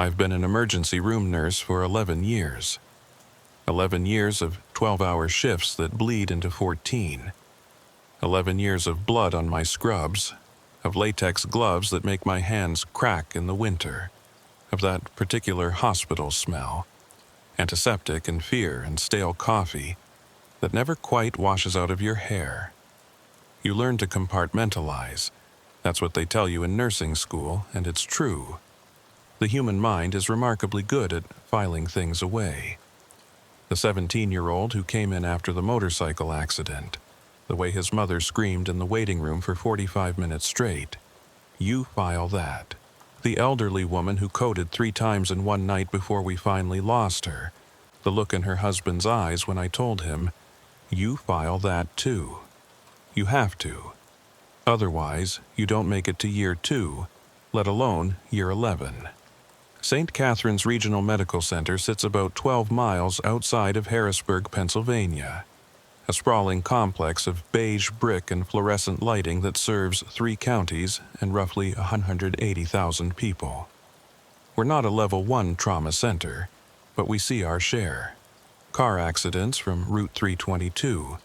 I've been an emergency room nurse for 11 years. 11 years of 12-hour shifts that bleed into 14. 11 years of blood on my scrubs, of latex gloves that make my hands crack in the winter, of that particular hospital smell, antiseptic and fear and stale coffee that never quite washes out of your hair. You learn to compartmentalize. That's what they tell you in nursing school, and it's true. The human mind is remarkably good at filing things away. The 17-year-old who came in after the motorcycle accident, the way his mother screamed in the waiting room for 45 minutes straight, you file that. The elderly woman who coded 3 times in one night before we finally lost her, the look in her husband's eyes when I told him, you file that too. You have to. Otherwise, you don't make it to year 2, let alone year 11. St. Catherine's Regional Medical Center sits about 12 miles outside of Harrisburg, Pennsylvania, a sprawling complex of beige brick and fluorescent lighting that serves 3 counties and roughly 180,000 people. We're not a level 1 trauma center, but we see our share. Car accidents from Route 322,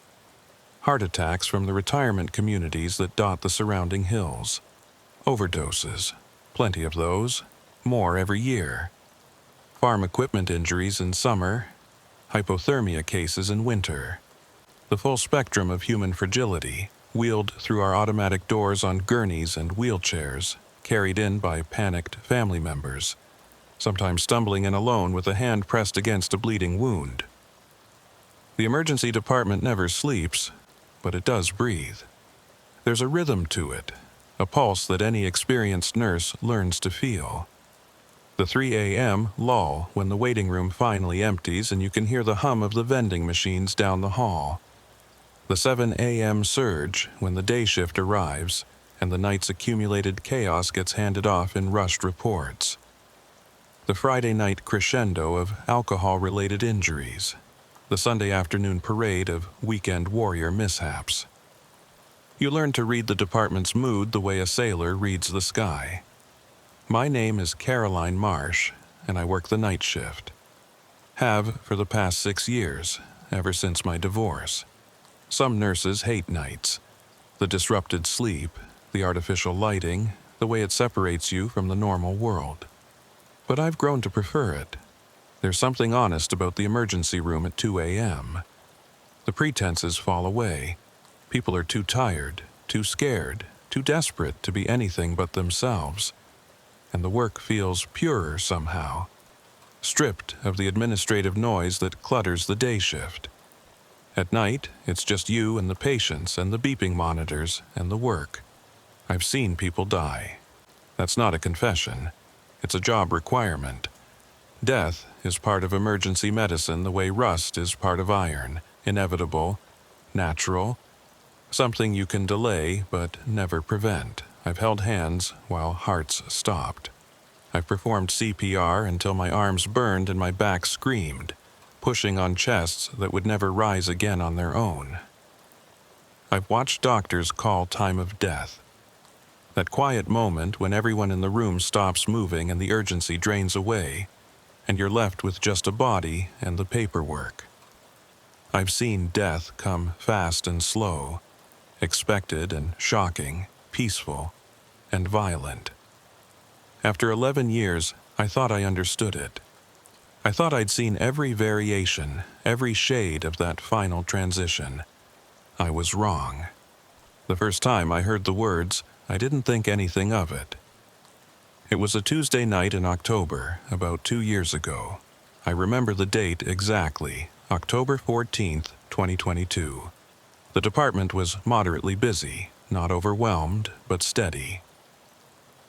heart attacks from the retirement communities that dot the surrounding hills, overdoses, plenty of those, more every year, farm equipment injuries in summer, hypothermia cases in winter, the full spectrum of human fragility, wheeled through our automatic doors on gurneys and wheelchairs, carried in by panicked family members, sometimes stumbling in alone with a hand pressed against a bleeding wound. The emergency department never sleeps, but it does breathe. There's a rhythm to it, a pulse that any experienced nurse learns to feel. The 3 a.m. lull when the waiting room finally empties and you can hear the hum of the vending machines down the hall. The 7 a.m. surge when the day shift arrives and the night's accumulated chaos gets handed off in rushed reports. The Friday night crescendo of alcohol-related injuries. The Sunday afternoon parade of weekend warrior mishaps. You learn to read the department's mood the way a sailor reads the sky. My name is Caroline Marsh, and I work the night shift. Have for the past 6 years, ever since my divorce. Some nurses hate nights. The disrupted sleep, the artificial lighting, the way it separates you from the normal world. But I've grown to prefer it. There's something honest about the emergency room at 2 a.m. The pretenses fall away. People are too tired, too scared, too desperate to be anything but themselves. And the work feels purer somehow, stripped of the administrative noise that clutters the day shift. At night, it's just you and the patients and the beeping monitors and the work. I've seen people die. That's not a confession. It's a job requirement. Death is part of emergency medicine the way rust is part of iron, inevitable, natural, something you can delay but never prevent. I've held hands while hearts stopped. I've performed CPR until my arms burned and my back screamed, pushing on chests that would never rise again on their own. I've watched doctors call time of death. That quiet moment when everyone in the room stops moving and the urgency drains away, and you're left with just a body and the paperwork. I've seen death come fast and slow, expected and shocking, peaceful and violent. After 11 years, I thought I understood it. I thought I'd seen every variation, every shade of that final transition. I was wrong. The first time I heard the words, I didn't think anything of it. It was a Tuesday night in October, about 2 years ago. I remember the date exactly, October 14th, 2022. The department was moderately busy, not overwhelmed, but steady.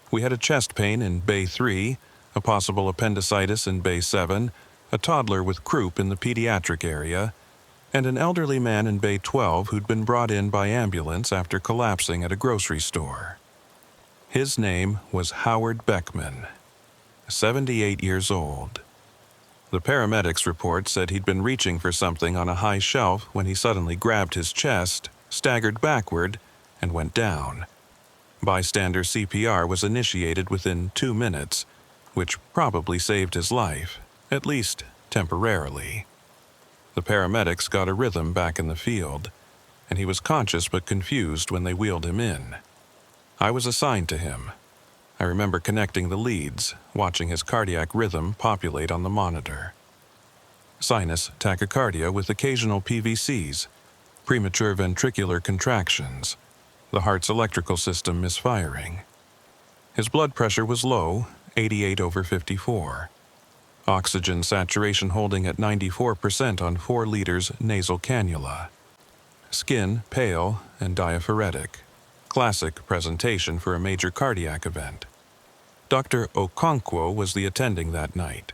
We had a chest pain in Bay 3, a possible appendicitis in Bay 7, a toddler with croup in the pediatric area, and an elderly man in Bay 12 who'd been brought in by ambulance after collapsing at a grocery store. His name was Howard Beckman, 78 years old. The paramedics' report said he'd been reaching for something on a high shelf when he suddenly grabbed his chest, staggered backward, and went down. Bystander CPR was initiated within 2 minutes, which probably saved his life, at least temporarily. The paramedics got a rhythm back in the field, and he was conscious but confused when they wheeled him in. I was assigned to him. I remember connecting the leads, watching his cardiac rhythm populate on the monitor. Sinus tachycardia with occasional PVCs, premature ventricular contractions, the heart's electrical system misfiring. His blood pressure was low, 88/54. Oxygen saturation holding at 94% on 4 liters nasal cannula. Skin pale and diaphoretic. Classic presentation for a major cardiac event. Dr. Okonkwo was the attending that night.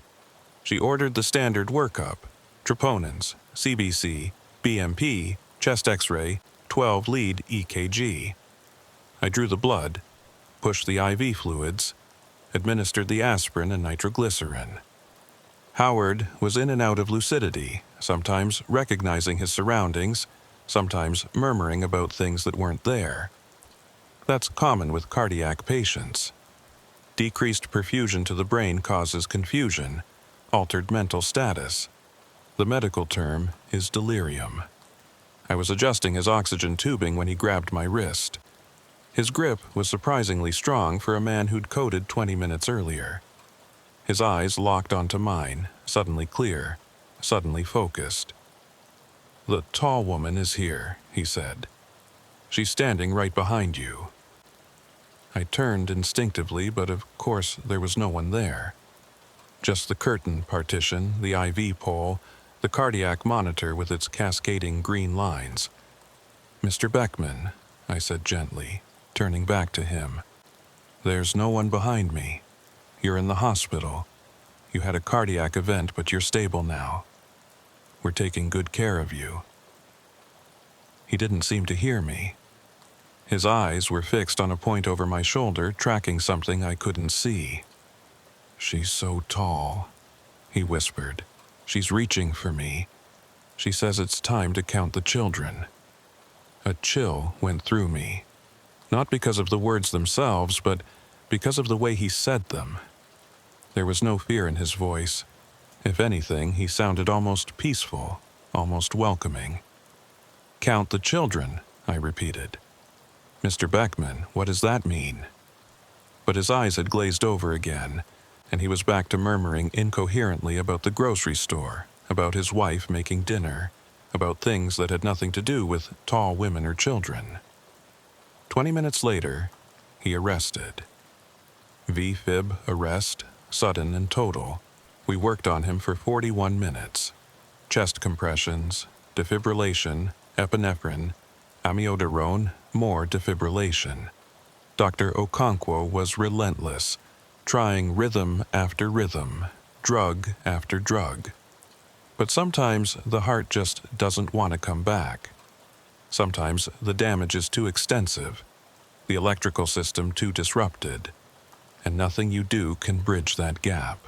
She ordered the standard workup, troponins, CBC, BMP, chest x-ray, 12-lead EKG. I drew the blood, pushed the IV fluids, administered the aspirin and nitroglycerin. Howard was in and out of lucidity, sometimes recognizing his surroundings, sometimes murmuring about things that weren't there. That's common with cardiac patients. Decreased perfusion to the brain causes confusion, altered mental status. The medical term is delirium. I was adjusting his oxygen tubing when he grabbed my wrist. His grip was surprisingly strong for a man who'd coded 20 minutes earlier. His eyes locked onto mine, suddenly clear, suddenly focused. "The tall woman is here," he said. "She's standing right behind you." I turned instinctively, but of course there was no one there. Just the curtain partition, the IV pole, the cardiac monitor with its cascading green lines. "Mr. Beckman," I said gently, turning back to him. "There's no one behind me. You're in the hospital. You had a cardiac event, but you're stable now. We're taking good care of you." He didn't seem to hear me. His eyes were fixed on a point over my shoulder, tracking something I couldn't see. "She's so tall," he whispered. "She's reaching for me. She says it's time to count the children." A chill went through me, not because of the words themselves, but because of the way he said them. There was no fear in his voice. If anything, he sounded almost peaceful, almost welcoming. "Count the children," I repeated. "Mr. Beckman, what does that mean?" But his eyes had glazed over again, and he was back to murmuring incoherently about the grocery store, about his wife making dinner, about things that had nothing to do with tall women or children. 20 minutes later, he arrested. V-fib arrest, sudden and total. We worked on him for 41 minutes. Chest compressions, defibrillation, epinephrine, amiodarone, more defibrillation. Dr. Okonkwo was relentless, trying rhythm after rhythm, drug after drug. But sometimes the heart just doesn't want to come back. Sometimes the damage is too extensive, the electrical system too disrupted, and nothing you do can bridge that gap.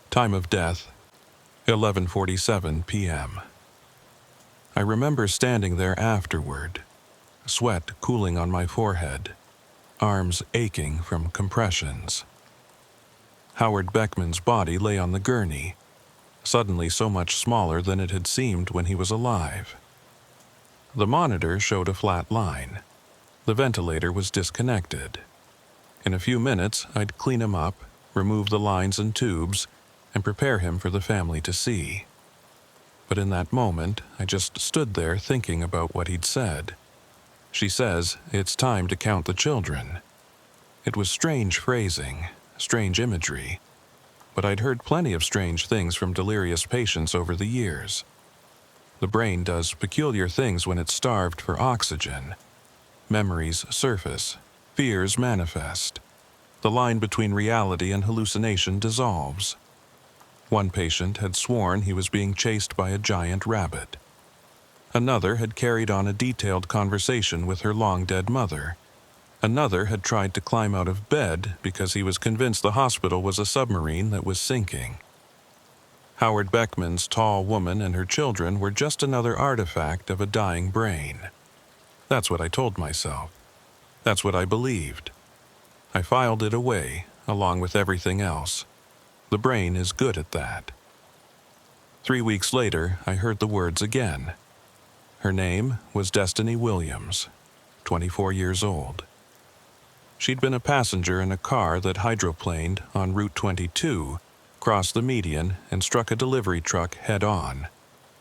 Time of death, 11:47 p.m. I remember standing there afterward, sweat cooling on my forehead, arms aching from compressions. Howard Beckman's body lay on the gurney, suddenly so much smaller than it had seemed when he was alive. The monitor showed a flat line. The ventilator was disconnected. In a few minutes, I'd clean him up, remove the lines and tubes, and prepare him for the family to see. But in that moment, I just stood there thinking about what he'd said. She says, "It's time to count the children." It was strange phrasing, strange imagery, but I'd heard plenty of strange things from delirious patients over the years. The brain does peculiar things when it's starved for oxygen. Memories surface, fears manifest. The line between reality and hallucination dissolves. One patient had sworn he was being chased by a giant rabbit. Another had carried on a detailed conversation with her long-dead mother. Another had tried to climb out of bed because he was convinced the hospital was a submarine that was sinking. Howard Beckman's tall woman and her children were just another artifact of a dying brain. That's what I told myself. That's what I believed. I filed it away, along with everything else. The brain is good at that. 3 weeks later, I heard the words again. Her name was Destiny Williams, 24 years old. She'd been a passenger in a car that hydroplaned on Route 22, crossed the median, and struck a delivery truck head-on.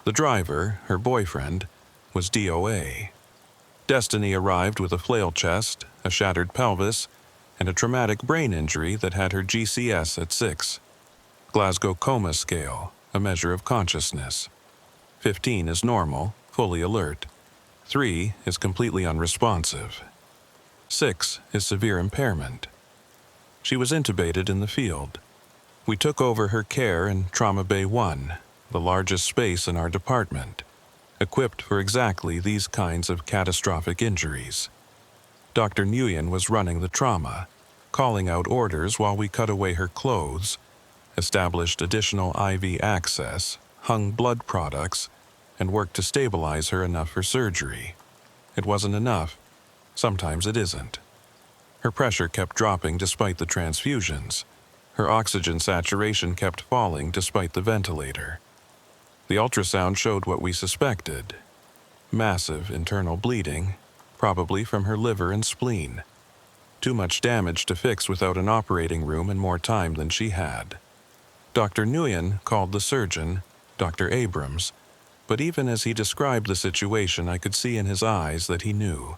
The driver, her boyfriend, was DOA. Destiny arrived with a flail chest, a shattered pelvis, and a traumatic brain injury that had her GCS at 6. Glasgow Coma Scale, a measure of consciousness. 15 is normal, fully alert. 3 is completely unresponsive. 6 is severe impairment. She was intubated in the field. We took over her care in Trauma Bay 1, the largest space in our department, equipped for exactly these kinds of catastrophic injuries. Dr. Nguyen was running the trauma, calling out orders while we cut away her clothes, established additional IV access, hung blood products, and worked to stabilize her enough for surgery. It wasn't enough. Sometimes it isn't. Her pressure kept dropping despite the transfusions. Her oxygen saturation kept falling despite the ventilator. The ultrasound showed what we suspected. Massive internal bleeding, probably from her liver and spleen. Too much damage to fix without an operating room and more time than she had. Dr. Nguyen called the surgeon, Dr. Abrams, but even as he described the situation, I could see in his eyes that he knew.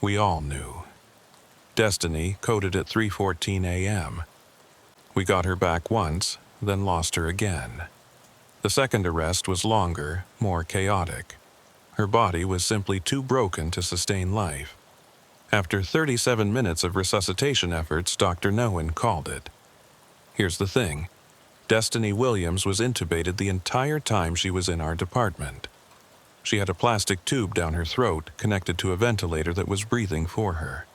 We all knew. Destiny coded at 3:14 a.m. We got her back once, then lost her again. The second arrest was longer, more chaotic. Her body was simply too broken to sustain life. After 37 minutes of resuscitation efforts, Dr. Nguyen called it. Here's the thing. Destiny Williams was intubated the entire time she was in our department. She had a plastic tube down her throat connected to a ventilator that was breathing for her.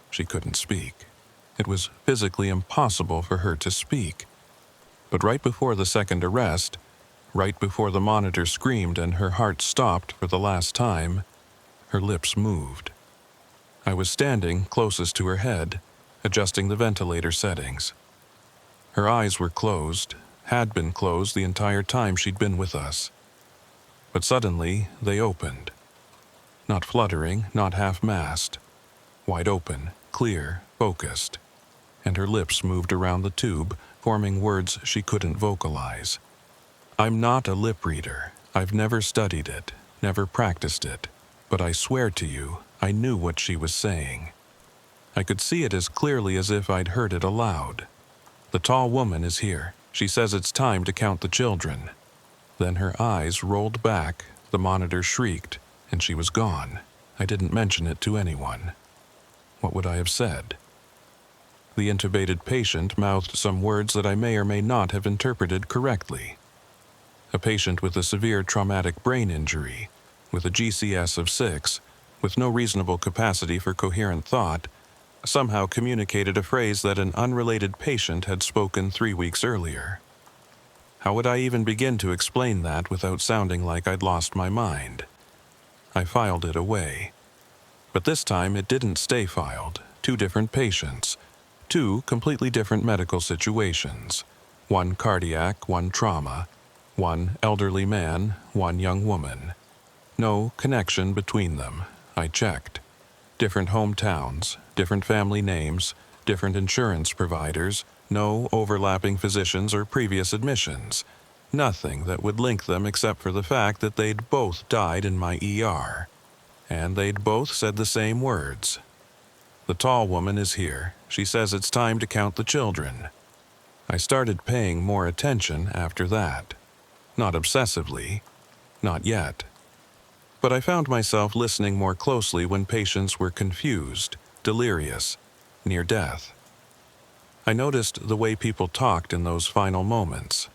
She couldn't speak. It was physically impossible for her to speak. But right before the second arrest, right before the monitor screamed and her heart stopped for the last time, her lips moved. I was standing closest to her head, adjusting the ventilator settings. Her eyes were closed, had been closed the entire time she'd been with us. But suddenly, they opened. Not fluttering, not half-masked. Wide open, clear, focused. And her lips moved around the tube, forming words she couldn't vocalize. I'm not a lip reader. I've never studied it, never practiced it. But I swear to you, I knew what she was saying. I could see it as clearly as if I'd heard it aloud. The tall woman is here. She says it's time to count the children. Then her eyes rolled back, the monitor shrieked, and she was gone. I didn't mention it to anyone. What would I have said? The intubated patient mouthed some words that I may or may not have interpreted correctly. A patient with a severe traumatic brain injury, with a GCS of 6, with no reasonable capacity for coherent thought, somehow communicated a phrase that an unrelated patient had spoken 3 weeks earlier. How would I even begin to explain that without sounding like I'd lost my mind? I filed it away. But this time it didn't stay filed. 2 different patients. 2 completely different medical situations. 1 cardiac, 1 trauma. 1 elderly man, 1 young woman. No connection between them. I checked. Different hometowns, different family names, different insurance providers, no overlapping physicians or previous admissions. Nothing that would link them except for the fact that they'd both died in my ER. And they'd both said the same words. The tall woman is here. She says it's time to count the children. I started paying more attention after that. Not obsessively. Not yet. But I found myself listening more closely when patients were confused, delirious, near death. I noticed the way people talked in those final moments,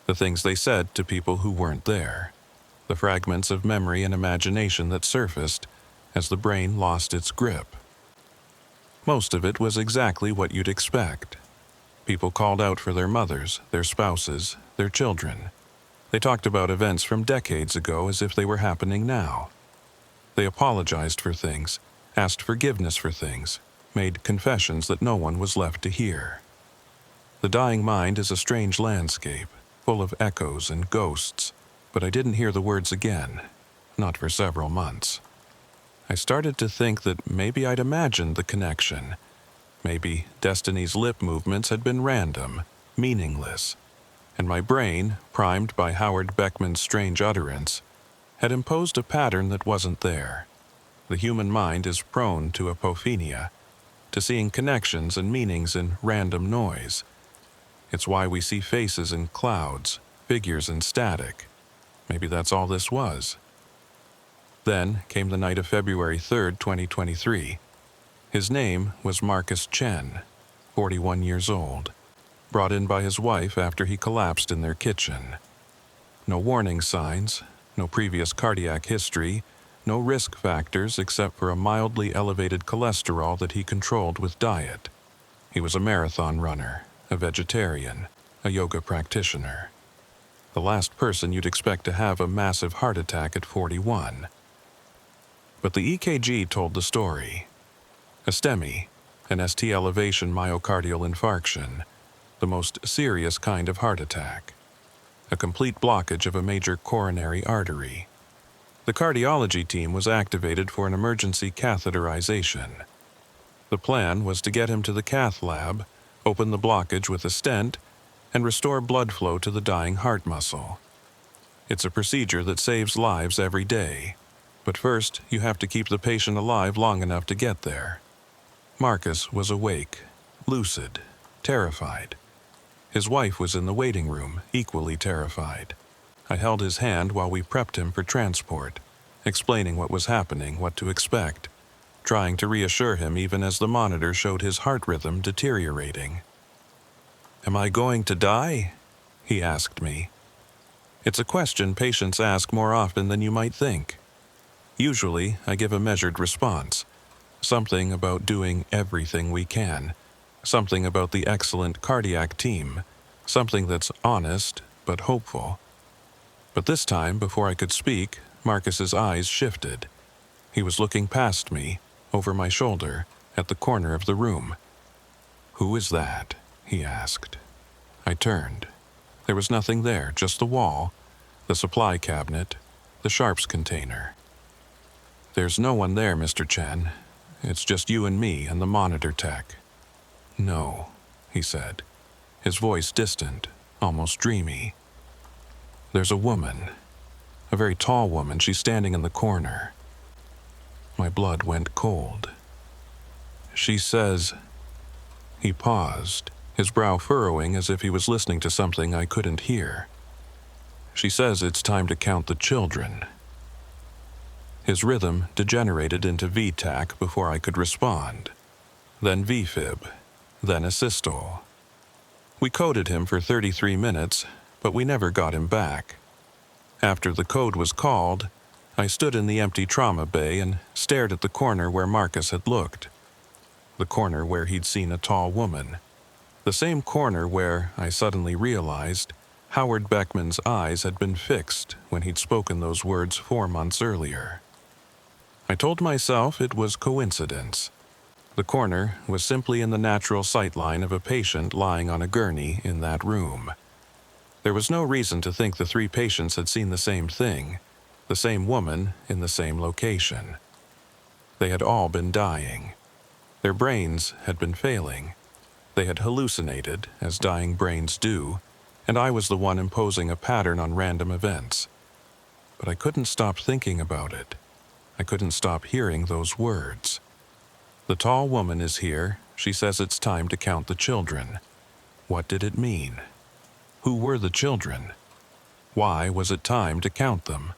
the things they said to people who weren't there, the fragments of memory and imagination that surfaced as the brain lost its grip. Most of it was exactly what you'd expect. People called out for their mothers, their spouses, their children. They talked about events from decades ago as if they were happening now. They apologized for things, asked forgiveness for things, made confessions that no one was left to hear. The dying mind is a strange landscape, full of echoes and ghosts, but I didn't hear the words again, not for several months. I started to think that maybe I'd imagined the connection. Maybe Destiny's lip movements had been random, meaningless, and my brain, primed by Howard Beckman's strange utterance, had imposed a pattern that wasn't there. The human mind is prone to apophenia, to seeing connections and meanings in random noise. It's why we see faces in clouds, figures in static. Maybe that's all this was. Then came the night of February 3rd, 2023. His name was Marcus Chen, 41 years old, brought in by his wife after he collapsed in their kitchen. No warning signs, no previous cardiac history, no risk factors except for a mildly elevated cholesterol that he controlled with diet. He was a marathon runner, a vegetarian, a yoga practitioner. The last person you'd expect to have a massive heart attack at 41. But the EKG told the story. A STEMI, an ST elevation myocardial infarction, the most serious kind of heart attack. A complete blockage of a major coronary artery. The cardiology team was activated for an emergency catheterization. The plan was to get him to the cath lab, open the blockage with a stent, and restore blood flow to the dying heart muscle. It's a procedure that saves lives every day, but first you have to keep the patient alive long enough to get there. Marcus was awake, lucid, terrified. His wife was in the waiting room, equally terrified. I held his hand while we prepped him for transport, explaining what was happening, what to expect, trying to reassure him even as the monitor showed his heart rhythm deteriorating. "Am I going to die?" he asked me. It's a question patients ask more often than you might think. Usually, I give a measured response. Something about doing everything we can. Something about the excellent cardiac team. Something that's honest, but hopeful. But this time, before I could speak, Marcus's eyes shifted. He was looking past me, over my shoulder, at the corner of the room. "Who is that?" he asked. I turned. There was nothing there, just the wall, the supply cabinet, the sharps container. "There's no one there, Mr. Chen. It's just you and me and the monitor tech." "No," he said, his voice distant, almost dreamy. "There's a woman, a very tall woman. She's standing in the corner." My blood went cold. "She says..." He paused, his brow furrowing as if he was listening to something I couldn't hear. "She says it's time to count the children." His rhythm degenerated into V-tach before I could respond. Then V-fib, then a systole. We coded him for 33 minutes, but we never got him back. After the code was called, I stood in the empty trauma bay and stared at the corner where Marcus had looked. The corner where he'd seen a tall woman. The same corner where, I suddenly realized, Howard Beckman's eyes had been fixed when he'd spoken those words 4 months earlier. I told myself it was coincidence. The corner was simply in the natural sightline of a patient lying on a gurney in that room. There was no reason to think the 3 patients had seen the same thing, the same woman in the same location. They had all been dying. Their brains had been failing. They had hallucinated, as dying brains do, and I was the one imposing a pattern on random events. But I couldn't stop thinking about it. I couldn't stop hearing those words. The tall woman is here. She says it's time to count the children. What did it mean? Who were the children? Why was it time to count them?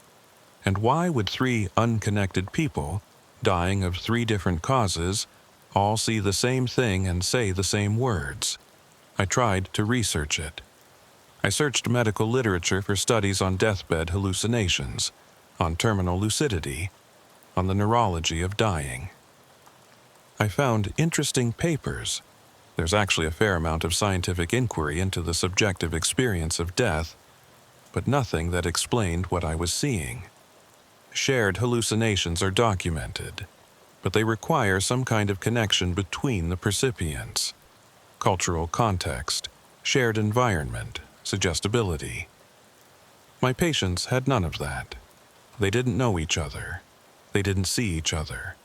And why would 3 unconnected people, dying of 3 different causes, all see the same thing and say the same words? I tried to research it. I searched medical literature for studies on deathbed hallucinations, on terminal lucidity, on the neurology of dying. I found interesting papers. There's actually a fair amount of scientific inquiry into the subjective experience of death, but nothing that explained what I was seeing. Shared hallucinations are documented. but they require some kind of connection between the percipients. Cultural context, shared environment, suggestibility. My patients had none of that. They didn't know each other. They didn't see each other.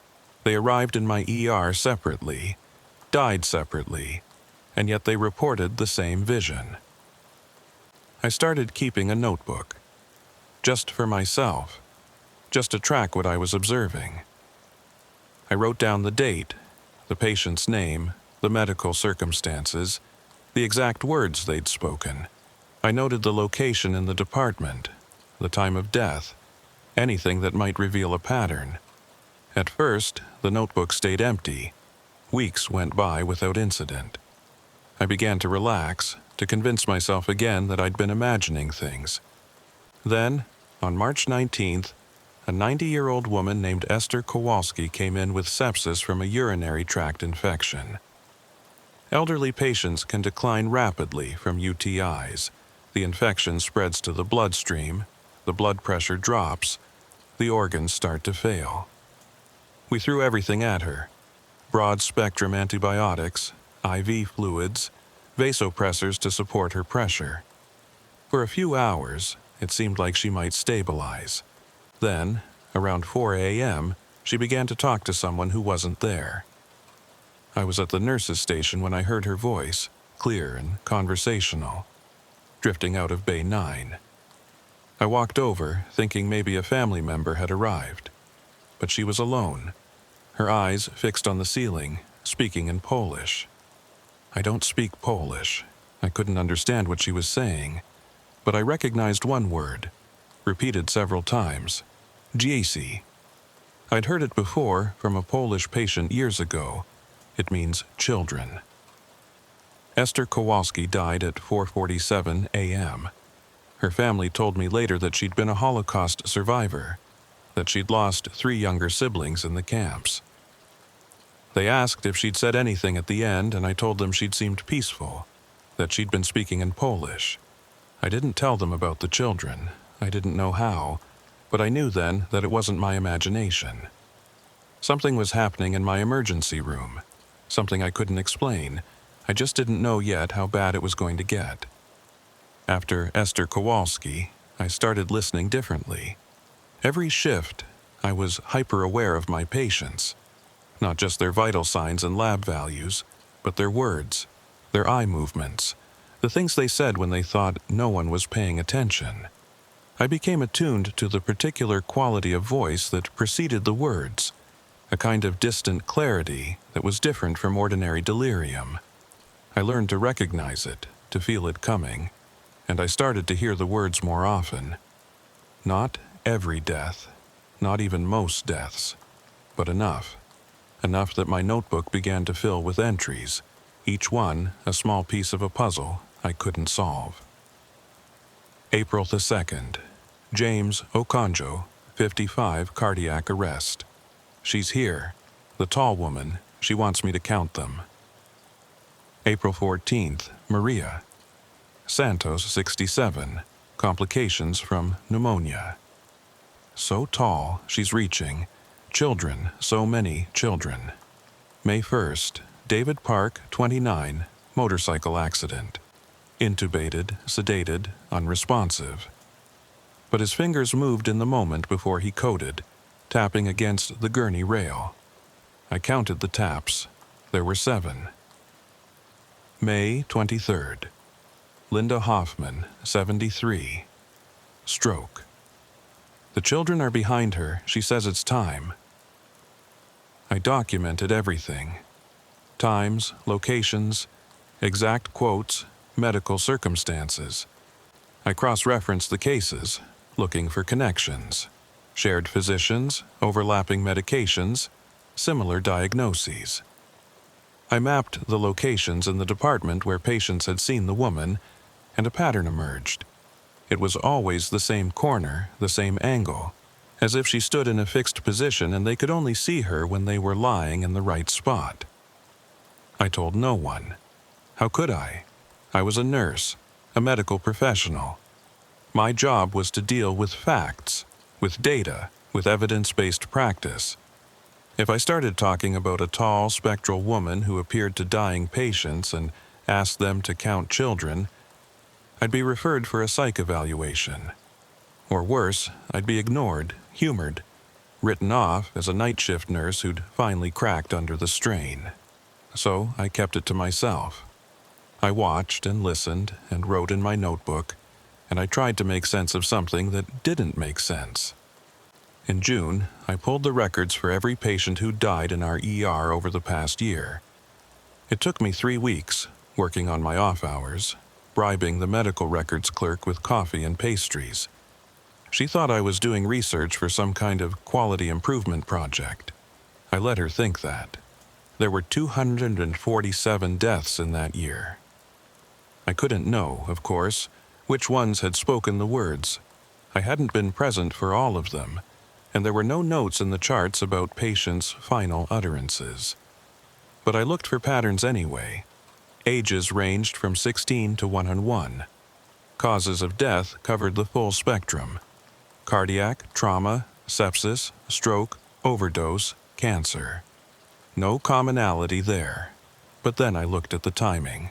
They arrived in my ER separately, died separately, and yet they reported the same vision. I started keeping a notebook, just for myself, just to track what I was observing. I wrote down the date, the patient's name, the medical circumstances, the exact words they'd spoken. I noted the location in the department, the time of death, anything that might reveal a pattern. At first, the notebook stayed empty. Weeks went by without incident. I began to relax, to convince myself again that I'd been imagining things. Then, on March 19th, a 90-year-old woman named Esther Kowalski came in with sepsis from a urinary tract infection. Elderly patients can decline rapidly from UTIs. The infection spreads to the bloodstream, the blood pressure drops, the organs start to fail. We threw everything at her: broad-spectrum antibiotics, IV fluids, vasopressors to support her pressure. For a few hours, it seemed like she might stabilize. Then, around 4 a.m., she began to talk to someone who wasn't there. I was at the nurse's station when I heard her voice, clear and conversational, drifting out of Bay 9. I walked over, thinking maybe a family member had arrived. But she was alone, her eyes fixed on the ceiling, speaking in Polish. I don't speak Polish. I couldn't understand what she was saying, but I recognized one word, repeated several times: dzieci. I'd heard it before from a Polish patient years ago. It means children. Esther Kowalski died at 4:47 a.m. Her family told me later that she'd been a Holocaust survivor, that she'd lost 3 younger siblings in the camps. They asked if she'd said anything at the end, and I told them she'd seemed peaceful, that she'd been speaking in Polish. I didn't tell them about the children. I didn't know how, but I knew then that it wasn't my imagination. Something was happening in my emergency room, something I couldn't explain. I just didn't know yet how bad it was going to get. After Esther Kowalski, I started listening differently. Every shift, I was hyper-aware of my patients, not just their vital signs and lab values, but their words, their eye movements, the things they said when they thought no one was paying attention. I became attuned to the particular quality of voice that preceded the words, a kind of distant clarity that was different from ordinary delirium. I learned to recognize it, to feel it coming, and I started to hear the words more often. Not every death, not even most deaths, but enough. Enough that my notebook began to fill with entries, each one a small piece of a puzzle I couldn't solve. April the 2nd. James Okonjo, 55, cardiac arrest. She's here. The tall woman. She wants me to count them. April 14th. Maria. Santos, 67. Complications from pneumonia. So tall, she's reaching. Children, so many children. May 1st. David Park, 29. Motorcycle accident. Intubated, sedated, unresponsive. But his fingers moved in the moment before he coded, tapping against the gurney rail. I counted the taps. There were 7. May 23rd. Linda Hoffman, 73. Stroke. The children are behind her. She says it's time. I documented everything. Times, locations, exact quotes, medical circumstances. I cross-referenced the cases, looking for connections. Shared physicians, overlapping medications, similar diagnoses. I mapped the locations in the department where patients had seen the woman, and a pattern emerged. It was always the same corner, the same angle, as if she stood in a fixed position and they could only see her when they were lying in the right spot. I told no one. How could I? I was a nurse, a medical professional. My job was to deal with facts, with data, with evidence-based practice. If I started talking about a tall, spectral woman who appeared to dying patients and asked them to count children, I'd be referred for a psych evaluation. Or worse, I'd be ignored, humored, written off as a night shift nurse who'd finally cracked under the strain. So I kept it to myself. I watched and listened and wrote in my notebook, and I tried to make sense of something that didn't make sense. In June, I pulled the records for every patient who died in our ER over the past year. It took me 3 weeks, working on my off hours, bribing the medical records clerk with coffee and pastries. She thought I was doing research for some kind of quality improvement project. I let her think that. There were 247 deaths in that year. I couldn't know, of course, which ones had spoken the words. I hadn't been present for all of them, and there were no notes in the charts about patients' final utterances. But I looked for patterns anyway. Ages ranged from 16 to 101. Causes of death covered the full spectrum: cardiac, trauma, sepsis, stroke, overdose, cancer. No commonality there. But then I looked at the timing.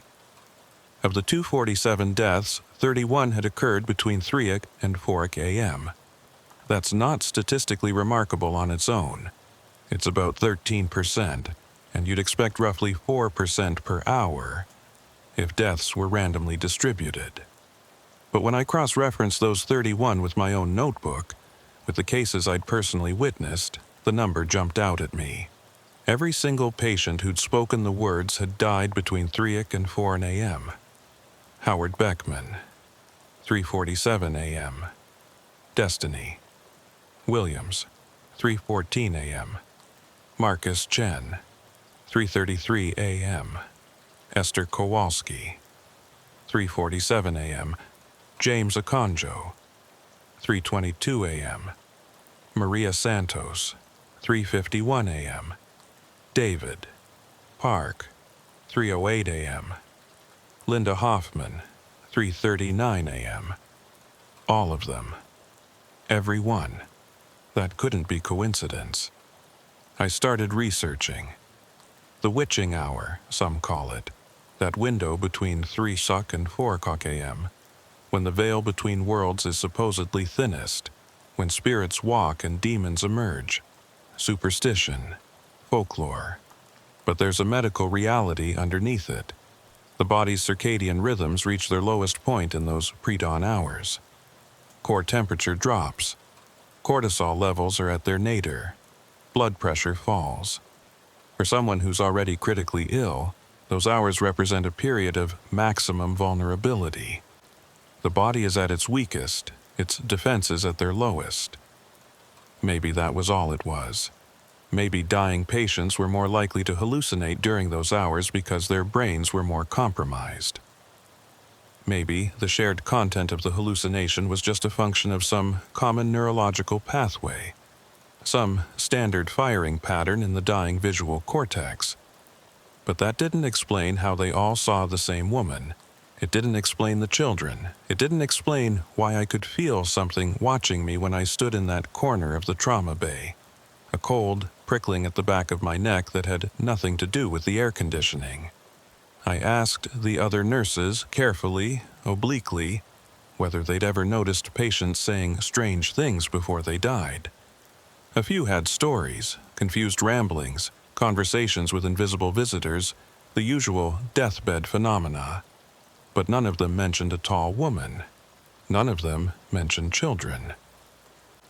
Of the 247 deaths, 31 had occurred between 3 and 4 a.m. That's not statistically remarkable on its own. It's about 13%, and you'd expect roughly 4% per hour if deaths were randomly distributed. But when I cross-referenced those 31 with my own notebook, with the cases I'd personally witnessed, the number jumped out at me. Every single patient who'd spoken the words had died between 3 and 4 a.m. Howard Beckman, 3:47 a.m. Destiny Williams, 3:14 a.m. Marcus Chen, 3:33 a.m. Esther Kowalski, 3:47 a.m. James Akonjo, 3:22 a.m. Maria Santos, 3:51 a.m. David Park, 3:08 a.m. Linda Hoffman, 3:39 a.m. All of them. Every one. That couldn't be coincidence. I started researching. The witching hour, some call it. That window between 3 and 4 a.m., when the veil between worlds is supposedly thinnest, when spirits walk and demons emerge. Superstition. Folklore. But there's a medical reality underneath it. The body's circadian rhythms reach their lowest point in those pre-dawn hours. Core temperature drops. Cortisol levels are at their nadir. Blood pressure falls. For someone who's already critically ill, those hours represent a period of maximum vulnerability. The body is at its weakest, its defenses at their lowest. Maybe that was all it was. Maybe dying patients were more likely to hallucinate during those hours because their brains were more compromised. Maybe the shared content of the hallucination was just a function of some common neurological pathway, some standard firing pattern in the dying visual cortex. But that didn't explain how they all saw the same woman. It didn't explain the children. It didn't explain why I could feel something watching me when I stood in that corner of the trauma bay. A cold prickling at the back of my neck that had nothing to do with the air conditioning. I asked the other nurses carefully, obliquely, whether they'd ever noticed patients saying strange things before they died. A few had stories, confused ramblings, conversations with invisible visitors, the usual deathbed phenomena. But none of them mentioned a tall woman. None of them mentioned children.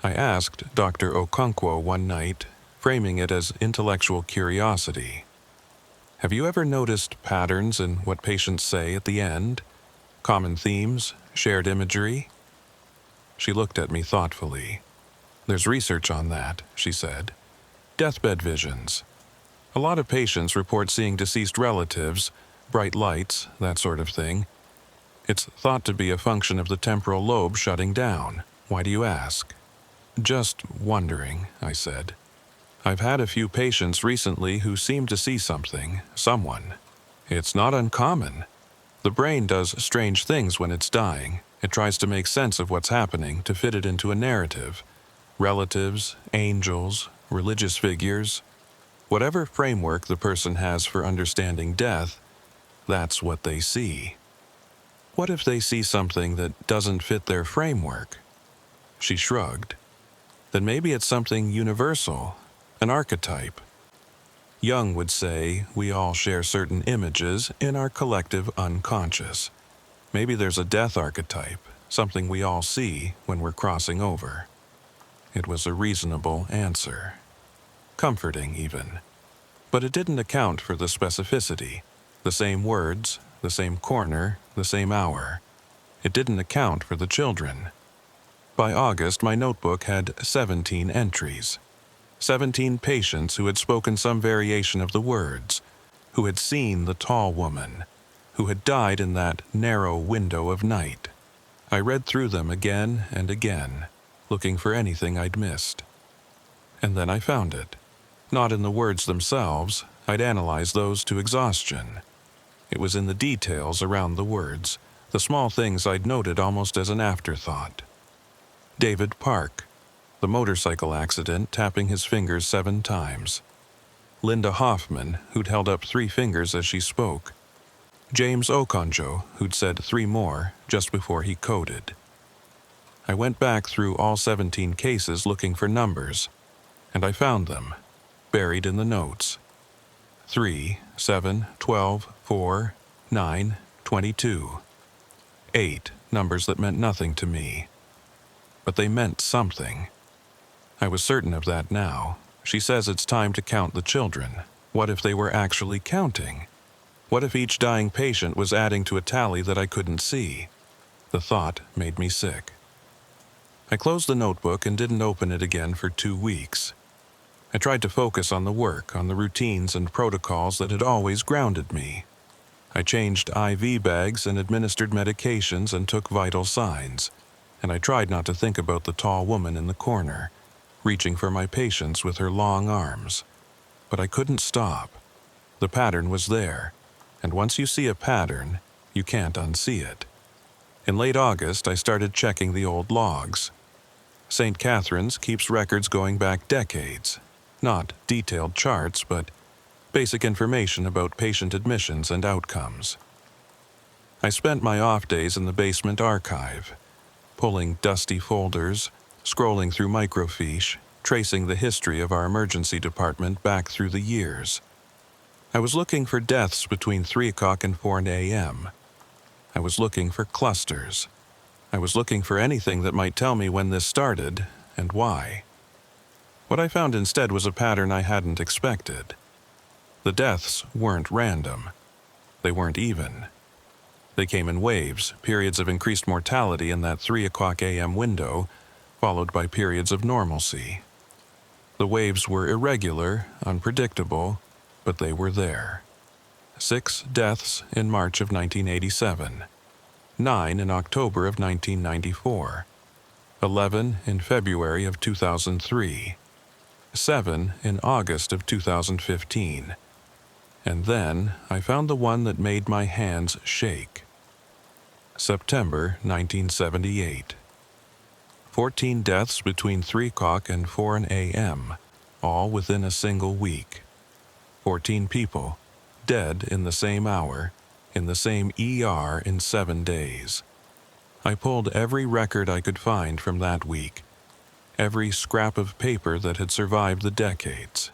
I asked Dr. Okonkwo one night, framing it as intellectual curiosity. Have you ever noticed patterns in what patients say at the end? Common themes, shared imagery? She looked at me thoughtfully. There's research on that, she said. Deathbed visions. A lot of patients report seeing deceased relatives, bright lights, that sort of thing. It's thought to be a function of the temporal lobe shutting down. Why do you ask? Just wondering, I said. I've had a few patients recently who seem to see something, someone. It's not uncommon. The brain does strange things when it's dying. It tries to make sense of what's happening to fit it into a narrative. Relatives, angels, religious figures. Whatever framework the person has for understanding death, that's what they see. What if they see something that doesn't fit their framework? She shrugged. Then maybe it's something universal, an archetype. Jung would say we all share certain images in our collective unconscious. Maybe there's a death archetype, something we all see when we're crossing over. It was a reasonable answer. Comforting, even. But it didn't account for the specificity. The same words, the same corner, the same hour. It didn't account for the children. By August, my notebook had 17 entries. 17 patients who had spoken some variation of the words, who had seen the tall woman, who had died in that narrow window of night. I read through them again and again, looking for anything I'd missed. And then I found it. Not in the words themselves, I'd analyzed those to exhaustion. It was in the details around the words, the small things I'd noted almost as an afterthought. David Park, the motorcycle accident, tapping his fingers 7 times. Linda Hoffman, who'd held up 3 fingers as she spoke. James Okonjo, who'd said 3 more just before he coded. I went back through all 17 cases looking for numbers, and I found them, buried in the notes. 3, 7, 12, 4, 9, 22. 8 numbers that meant nothing to me. But they meant something. I was certain of that now. She says it's time to count the children. What if they were actually counting? What if each dying patient was adding to a tally that I couldn't see? The thought made me sick. I closed the notebook and didn't open it again for 2 weeks. I tried to focus on the work, on the routines and protocols that had always grounded me. I changed IV bags and administered medications and took vital signs, and I tried not to think about the tall woman in the corner, reaching for my patients with her long arms. But I couldn't stop. The pattern was there, and once you see a pattern, you can't unsee it. In late August, I started checking the old logs. St. Catherine's keeps records going back decades. Not detailed charts, but basic information about patient admissions and outcomes. I spent my off days in the basement archive, pulling dusty folders, scrolling through microfiche, tracing the history of our emergency department back through the years. I was looking for deaths between 3 o'clock and 4 a.m. I was looking for clusters. I was looking for anything that might tell me when this started and why. What I found instead was a pattern I hadn't expected. The deaths weren't random. They weren't even. They came in waves, periods of increased mortality in that 3 o'clock a.m. window, followed by periods of normalcy. The waves were irregular, unpredictable, but they were there. 6 deaths in March of 1987. 9 in October of 1994. 11 in February of 2003. 7 in August of 2015. And then I found the one that made my hands shake. September 1978. 14 deaths between 3 o'clock and 4 a.m., all within a single week. 14 people, dead in the same hour, in the same ER in 7 days. I pulled every record I could find from that week, every scrap of paper that had survived the decades.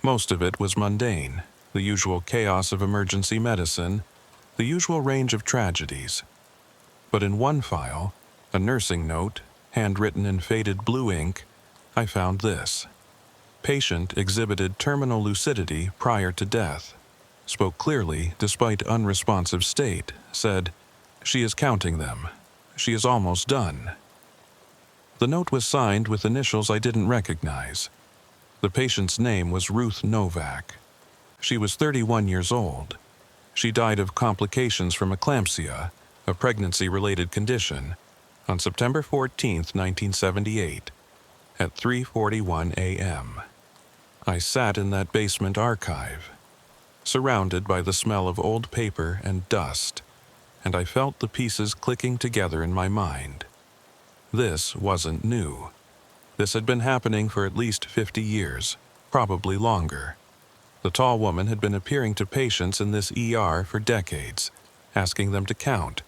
Most of it was mundane, the usual chaos of emergency medicine, the usual range of tragedies. But in one file, a nursing note, handwritten in faded blue ink, I found this. Patient exhibited terminal lucidity prior to death. Spoke clearly despite unresponsive state, said, "She is counting them. She is almost done." The note was signed with initials I didn't recognize. The patient's name was Ruth Novak. She was 31 years old. She died of complications from eclampsia, a pregnancy-related condition, on September 14, 1978, at 3:41 a.m. I sat in that basement archive, surrounded by the smell of old paper and dust, and I felt the pieces clicking together in my mind. This wasn't new. This had been happening for at least 50 years, probably longer. The tall woman had been appearing to patients in this ER for decades, asking them to count,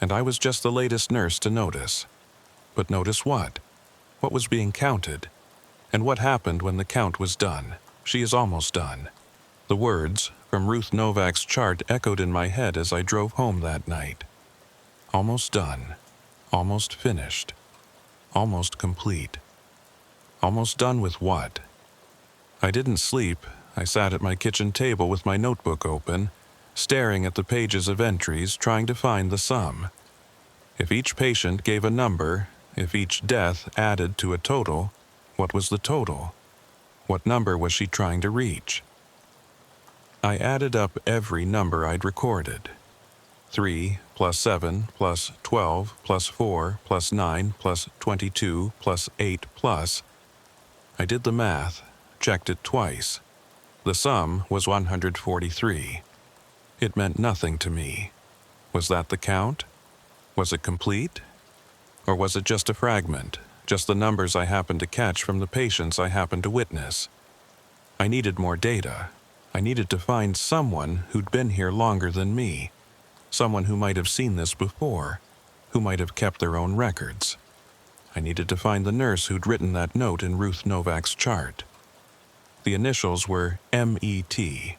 and I was just the latest nurse to notice. But notice what? What was being counted? And what happened when the count was done? She is almost done. The words from Ruth Novak's chart echoed in my head as I drove home that night. Almost done. Almost finished. Almost complete. Almost done with what? I didn't sleep. I sat at my kitchen table with my notebook open, staring at the pages of entries, trying to find the sum. If each patient gave a number, if each death added to a total, what was the total? What number was she trying to reach? I added up every number I'd recorded. 3 plus 7 plus 12 plus 4 plus 9 plus 22 plus 8 plus. I did the math, checked it twice. The sum was 143. It meant nothing to me. Was that the count? Was it complete? Or was it just a fragment, just the numbers I happened to catch from the patients I happened to witness? I needed more data. I needed to find someone who'd been here longer than me, someone who might have seen this before, who might have kept their own records. I needed to find the nurse who'd written that note in Ruth Novak's chart. The initials were M.E.T.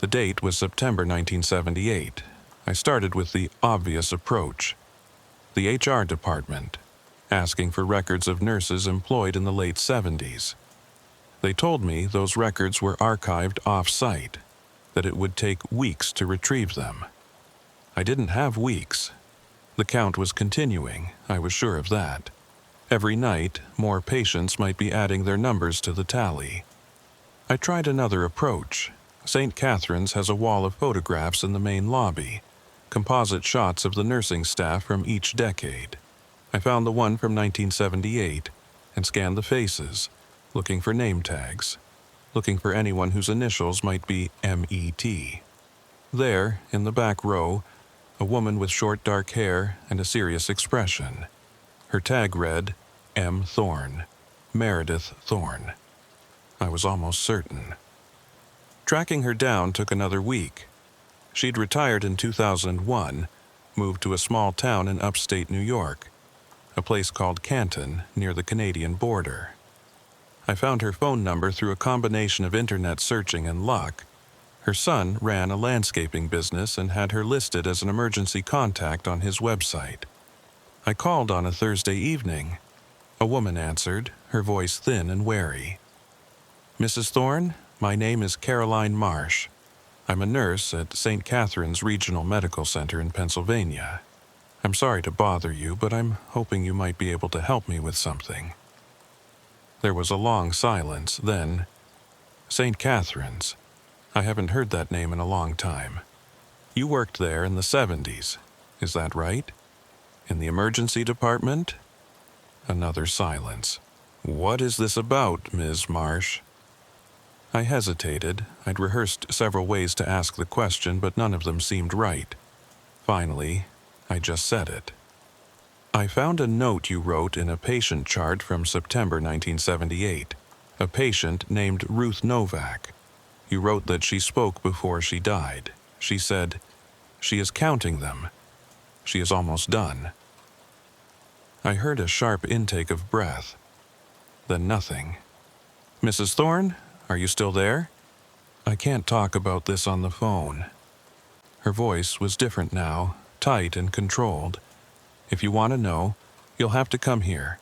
The date was September 1978. I started with the obvious approach. The HR department, asking for records of nurses employed in the late 70s. They told me those records were archived off-site, that it would take weeks to retrieve them. I didn't have weeks. The count was continuing, I was sure of that. Every night, more patients might be adding their numbers to the tally. I tried another approach. St. Catherine's has a wall of photographs in the main lobby, composite shots of the nursing staff from each decade. I found the one from 1978 and scanned the faces, looking for name tags, looking for anyone whose initials might be M.E.T. There, in the back row, a woman with short dark hair and a serious expression. Her tag read, M. Thorne, Meredith Thorne. I was almost certain. Tracking her down took another week. She'd retired in 2001, moved to a small town in upstate New York, a place called Canton, near the Canadian border. I found her phone number through a combination of internet searching and luck. Her son ran a landscaping business and had her listed as an emergency contact on his website. I called on a Thursday evening. A woman answered, her voice thin and wary. Mrs. Thorne, my name is Caroline Marsh. I'm a nurse at St. Catherine's Regional Medical Center in Pennsylvania. I'm sorry to bother you, but I'm hoping you might be able to help me with something. There was a long silence, then, St. Catherine's. I haven't heard that name in a long time. You worked there in the 70s, is that right? In the emergency department? Another silence. What is this about, Ms. Marsh? I hesitated. I'd rehearsed several ways to ask the question, but none of them seemed right. Finally, I just said it. I found a note you wrote in a patient chart from September 1978. A patient named Ruth Novak. You wrote that she spoke before she died. She said, "She is counting them. She is almost done." I heard a sharp intake of breath. Then nothing. Mrs. Thorne, are you still there? I can't talk about this on the phone. Her voice was different now, tight and controlled. If you want to know, you'll have to come here.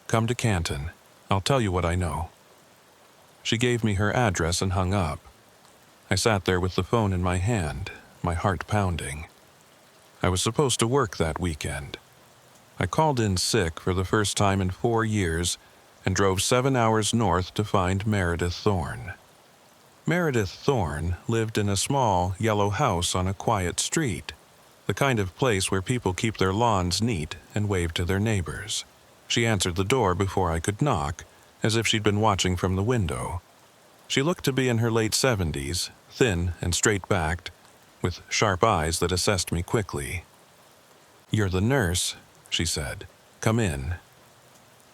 Come to Canton. I'll tell you what I know. She gave me her address and hung up. I sat there with the phone in my hand, my heart pounding. I was supposed to work that weekend. I called in sick for the first time in 4 years and drove 7 hours north to find Meredith Thorne. Meredith Thorne lived in a small, yellow house on a quiet street, the kind of place where people keep their lawns neat and wave to their neighbors. She answered the door before I could knock, as if she'd been watching from the window. She looked to be in her late 70s, thin and straight-backed, with sharp eyes that assessed me quickly. "You're the nurse," she said. "Come in."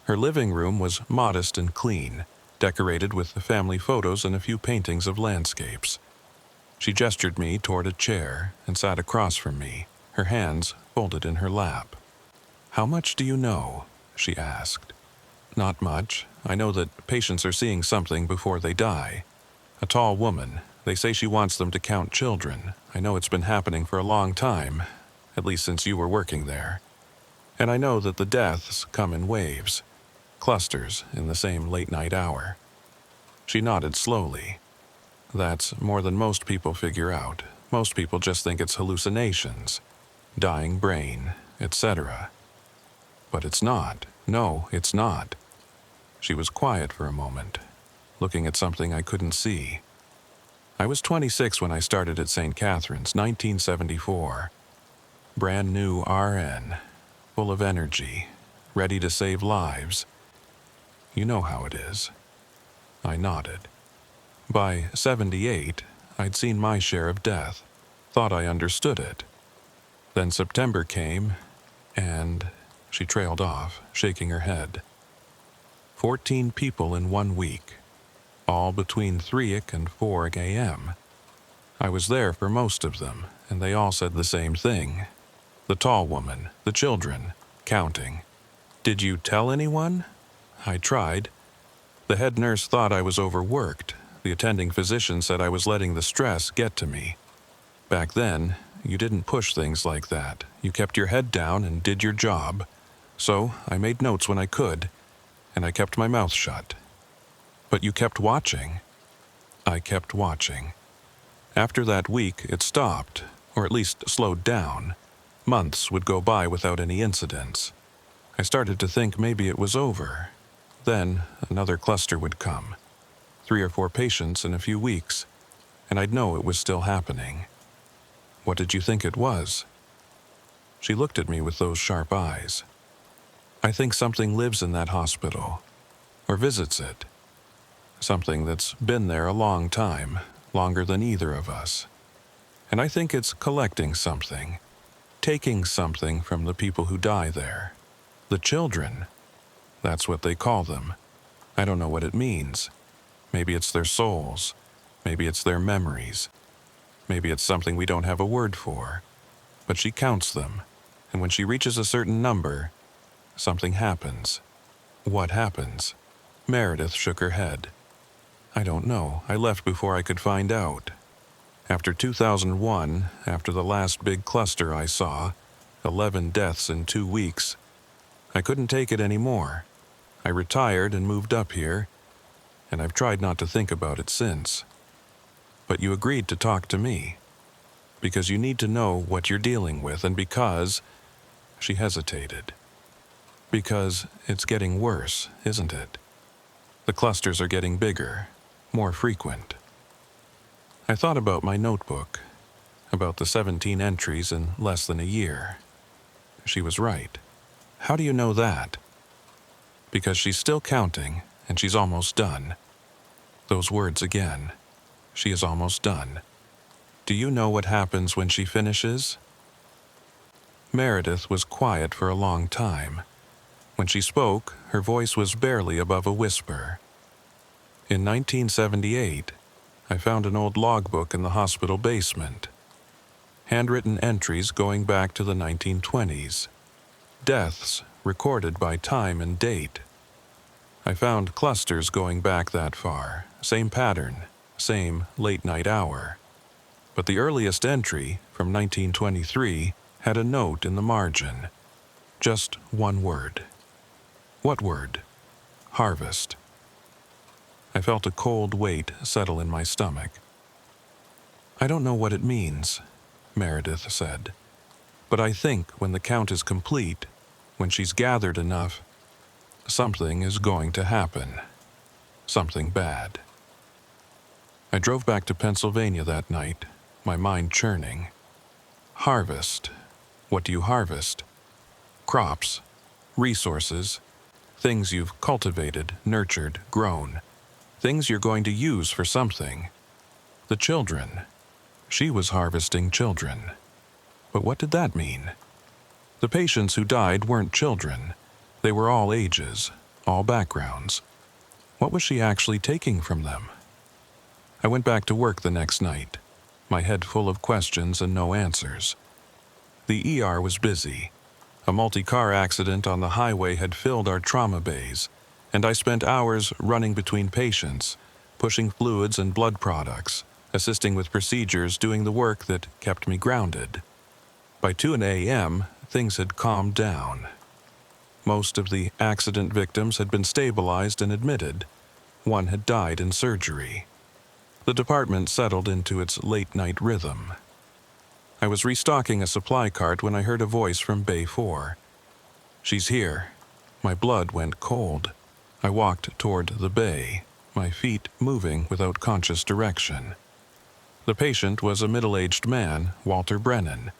Her living room was modest and clean, decorated with family photos and a few paintings of landscapes. She gestured me toward a chair and sat across from me, her hands folded in her lap. "How much do you know?" she asked. "Not much. I know that patients are seeing something before they die. A tall woman. They say she wants them to count children. I know it's been happening for a long time, at least since you were working there. And I know that the deaths come in waves, clusters in the same late-night hour." She nodded slowly. "That's more than most people figure out. Most people just think it's hallucinations, dying brain, etc. But it's not. No, it's not." She was quiet for a moment, looking at something I couldn't see. "I was 26 when I started at St. Catherine's, 1974. Brand new RN, full of energy, ready to save lives. You know how it is." I nodded. By 78, I'd seen my share of death, thought I understood it. Then September came, and she trailed off, shaking her head. 14 people in 1 week, all between 3 and 4 a.m. I was there for most of them, and they all said the same thing. The tall woman, the children, counting. "Did you tell anyone?" I tried. The head nurse thought I was overworked. The attending physician said I was letting the stress get to me. Back then, you didn't push things like that. You kept your head down and did your job. So I made notes when I could, and I kept my mouth shut. But you kept watching. I kept watching. After that week, it stopped, or at least slowed down. Months would go by without any incidents. I started to think maybe it was over. Then another cluster would come. 3 or 4 patients in a few weeks, and I'd know it was still happening. What did you think it was? She looked at me with those sharp eyes. I think something lives in that hospital, or visits it. Something that's been there a long time, longer than either of us. And I think it's collecting something, taking something from the people who die there. The children. That's what they call them. I don't know what it means. Maybe it's their souls. Maybe it's their memories. Maybe it's something we don't have a word for. But she counts them, and when she reaches a certain number, something happens. What happens? Meredith shook her head. I don't know. I left before I could find out. After 2001, after the last big cluster I saw, 11 deaths in 2 weeks, I couldn't take it anymore. I retired and moved up here, and I've tried not to think about it since. But you agreed to talk to me, because you need to know what you're dealing with, and because... She hesitated. Because it's getting worse, isn't it? The clusters are getting bigger, more frequent. I thought about my notebook, about the 17 entries in less than a year. She was right. How do you know that? Because she's still counting, and she's almost done. Those words again. She is almost done. Do you know what happens when she finishes? Meredith was quiet for a long time. When she spoke, her voice was barely above a whisper. In 1978, I found an old logbook in the hospital basement. Handwritten entries going back to the 1920s. Deaths recorded by time and date. I found clusters going back that far, same pattern, same late-night hour. But the earliest entry, from 1923, had a note in the margin. Just one word. What word? Harvest. I felt a cold weight settle in my stomach. I don't know what it means, Meredith said. But I think when the count is complete, when she's gathered enough, something is going to happen. Something bad. I drove back to Pennsylvania that night, my mind churning. Harvest. What do you harvest? Crops, resources, things you've cultivated, nurtured, grown, things you're going to use for something. The children. She was harvesting children. But what did that mean? The patients who died weren't children. They were all ages, all backgrounds. What was she actually taking from them? I went back to work the next night, my head full of questions and no answers. The ER was busy. A multi-car accident on the highway had filled our trauma bays, and I spent hours running between patients, pushing fluids and blood products, assisting with procedures, doing the work that kept me grounded. By 2 a.m., things had calmed down. Most of the accident victims had been stabilized and admitted. One had died in surgery. The department settled into its late-night rhythm. I was restocking a supply cart when I heard a voice from Bay 4. "She's here." My blood went cold. I walked toward the bay, my feet moving without conscious direction. The patient was a middle-aged man, Walter Brennan,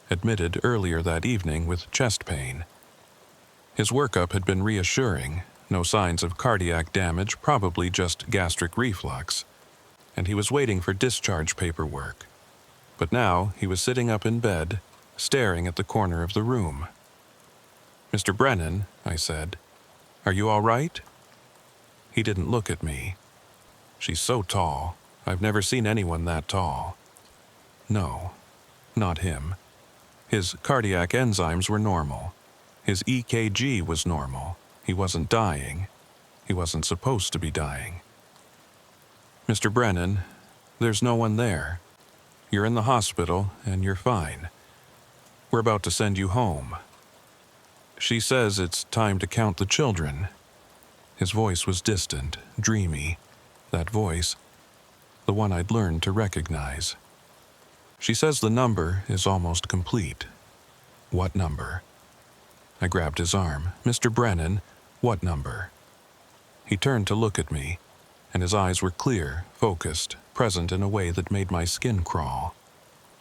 admitted earlier that evening with chest pain. His workup had been reassuring, no signs of cardiac damage, probably just gastric reflux, and he was waiting for discharge paperwork. But now he was sitting up in bed, staring at the corner of the room. "Mr. Brennan," I said, "are you all right?" He didn't look at me. "She's so tall. I've never seen anyone that tall." No, not him. His cardiac enzymes were normal. His EKG was normal. He wasn't dying. He wasn't supposed to be dying. "Mr. Brennan, there's no one there. You're in the hospital, and you're fine. We're about to send you home. She says it's time to count the children." His voice was distant, dreamy. That voice, the one I'd learned to recognize. "She says the number is almost complete." "What number?" I grabbed his arm. "Mr. Brennan, what number?" He turned to look at me, and his eyes were clear, focused, present in a way that made my skin crawl.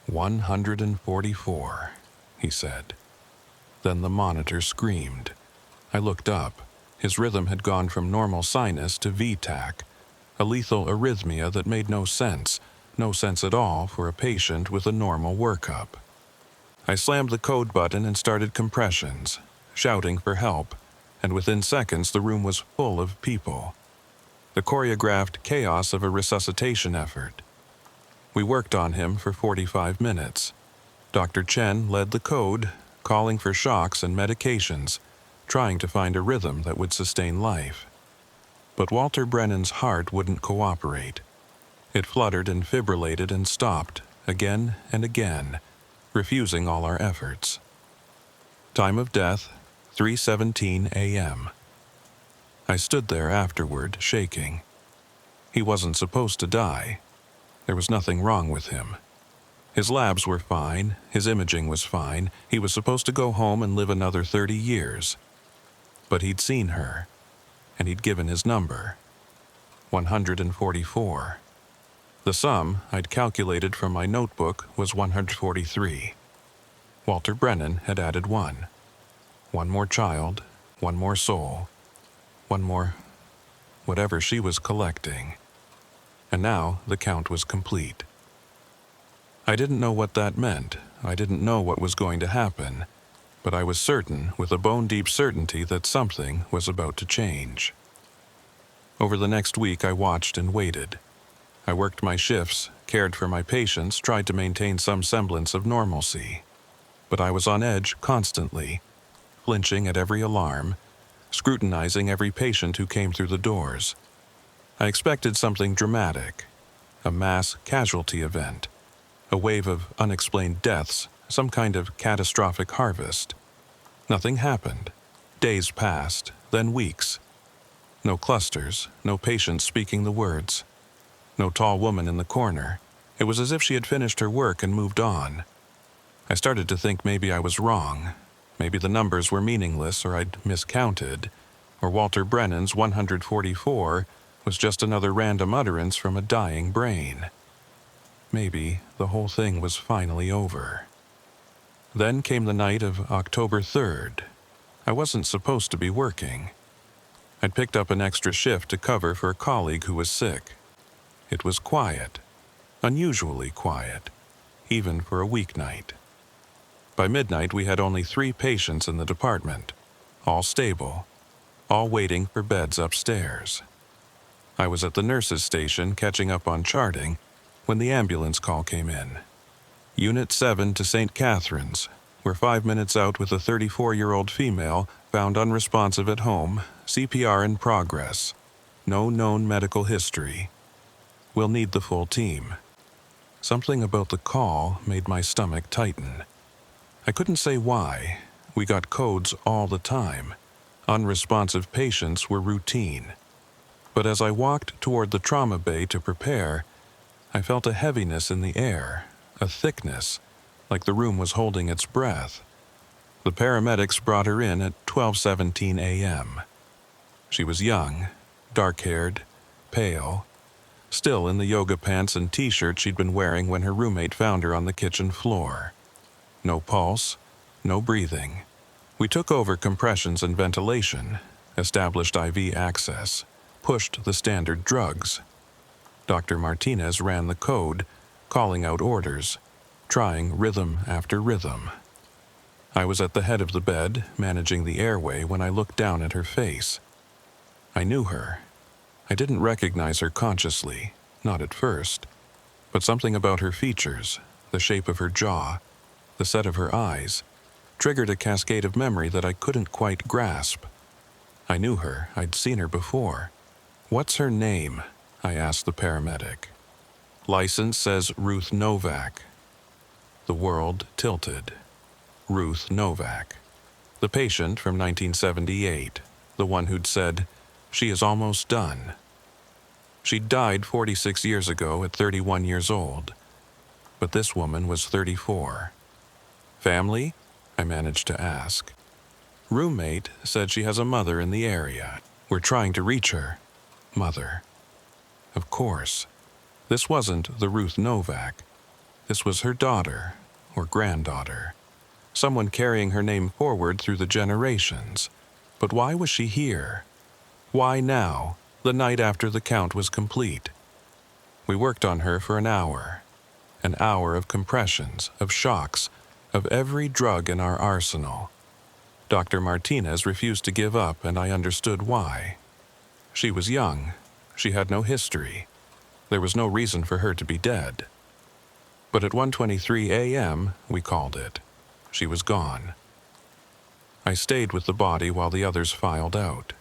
144, he said. Then the monitor screamed. I looked up. His rhythm had gone from normal sinus to V-tach, a lethal arrhythmia that made no sense at all for a patient with a normal workup. I slammed the code button and started compressions, shouting for help, and within seconds the room was full of people. The choreographed chaos of a resuscitation effort. We worked on him for 45 minutes. Dr. Chen led the code, calling for shocks and medications, trying to find a rhythm that would sustain life. But Walter Brennan's heart wouldn't cooperate. It fluttered and fibrillated and stopped, again and again, refusing all our efforts. Time of death, 3:17 a.m. I stood there afterward, shaking. He wasn't supposed to die. There was nothing wrong with him. His labs were fine, his imaging was fine, he was supposed to go home and live another 30 years. But he'd seen her, and he'd given his number. 144. The sum I'd calculated from my notebook was 143. Walter Brennan had added one. One more child, one more soul, one more whatever she was collecting. And now the count was complete. I didn't know what that meant. I didn't know what was going to happen. But I was certain, with a bone-deep certainty, that something was about to change. Over the next week, I watched and waited. I worked my shifts, cared for my patients, tried to maintain some semblance of normalcy. But I was on edge constantly, flinching at every alarm, scrutinizing every patient who came through the doors. I expected something dramatic, a mass casualty event, a wave of unexplained deaths, some kind of catastrophic harvest. Nothing happened. Days passed, then weeks. No clusters, no patients speaking the words. No tall woman in the corner. It was as if she had finished her work and moved on. I started to think maybe I was wrong. Maybe the numbers were meaningless, or I'd miscounted, or Walter Brennan's 144 was just another random utterance from a dying brain. Maybe the whole thing was finally over. Then came the night of October 3rd. I wasn't supposed to be working. I'd picked up an extra shift to cover for a colleague who was sick. It was quiet, unusually quiet, even for a weeknight. By midnight, we had only 3 patients in the department, all stable, all waiting for beds upstairs. I was at the nurse's station catching up on charting when the ambulance call came in. Unit 7 to St. Catharines. We're 5 minutes out with a 34-year-old female found unresponsive at home, CPR in progress. No known medical history. We'll need the full team. Something about the call made my stomach tighten. I couldn't say why. We got codes all the time. Unresponsive patients were routine. But as I walked toward the trauma bay to prepare, I felt a heaviness in the air, a thickness, like the room was holding its breath. The paramedics brought her in at 12:17 a.m. She was young, dark-haired, pale, still in the yoga pants and t-shirt she'd been wearing when her roommate found her on the kitchen floor. No pulse, no breathing. We took over compressions and ventilation, established IV access, pushed the standard drugs. Dr. Martinez ran the code, calling out orders, trying rhythm after rhythm. I was at the head of the bed, managing the airway, when I looked down at her face. I knew her. I didn't recognize her consciously, not at first, but something about her features, the shape of her jaw, the set of her eyes, triggered a cascade of memory that I couldn't quite grasp. I knew her. I'd seen her before. "What's her name?" I asked the paramedic. "License says Ruth Novak." The world tilted. Ruth Novak. The patient from 1978, the one who'd said, "She is almost done." She'd died 46 years ago at 31 years old. But this woman was 34. "Family?" I managed to ask. "Roommate said she has a mother in the area. We're trying to reach her." Mother. Of course. This wasn't the Ruth Novak. This was her daughter, or granddaughter. Someone carrying her name forward through the generations. But why was she here? Why now, the night after the count was complete? We worked on her for an hour of compressions, of shocks, of every drug in our arsenal. Dr. Martinez refused to give up, and I understood why. She was young. She had no history. There was no reason for her to be dead. But at 1:23 a.m., we called it. She was gone. I stayed with the body while the others filed out.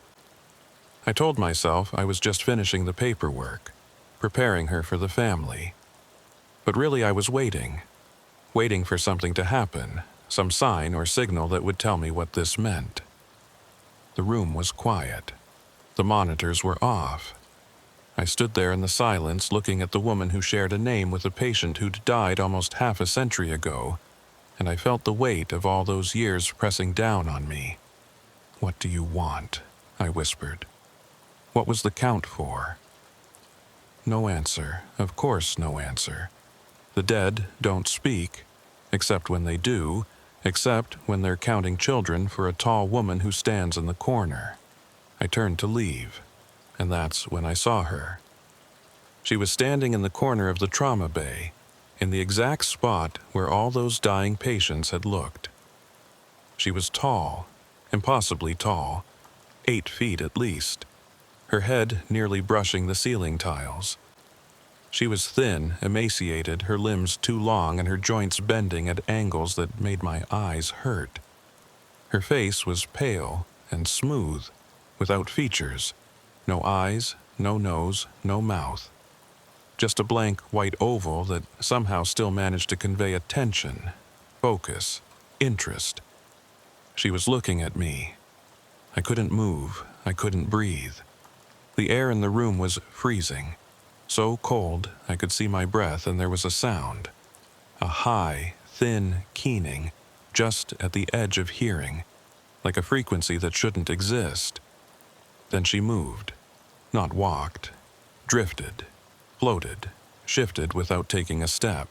I told myself I was just finishing the paperwork, preparing her for the family. But really I was waiting for something to happen, some sign or signal that would tell me what this meant. The room was quiet. The monitors were off. I stood there in the silence looking at the woman who shared a name with a patient who'd died almost half a century ago, and I felt the weight of all those years pressing down on me. "What do you want?" I whispered. "What was the count for?" No answer. Of course, no answer. The dead don't speak, except when they do, except when they're counting children for a tall woman who stands in the corner. I turned to leave, and that's when I saw her. She was standing in the corner of the trauma bay, in the exact spot where all those dying patients had looked. She was tall, impossibly tall, 8 feet at least, her head nearly brushing the ceiling tiles. She was thin, emaciated, her limbs too long and her joints bending at angles that made my eyes hurt. Her face was pale and smooth, without features, no eyes, no nose, no mouth. Just a blank white oval that somehow still managed to convey attention, focus, interest. She was looking at me. I couldn't move, I couldn't breathe. The air in the room was freezing. So cold, I could see my breath and there was a sound. A high, thin keening, just at the edge of hearing, like a frequency that shouldn't exist. Then she moved, not walked, drifted, floated, shifted without taking a step.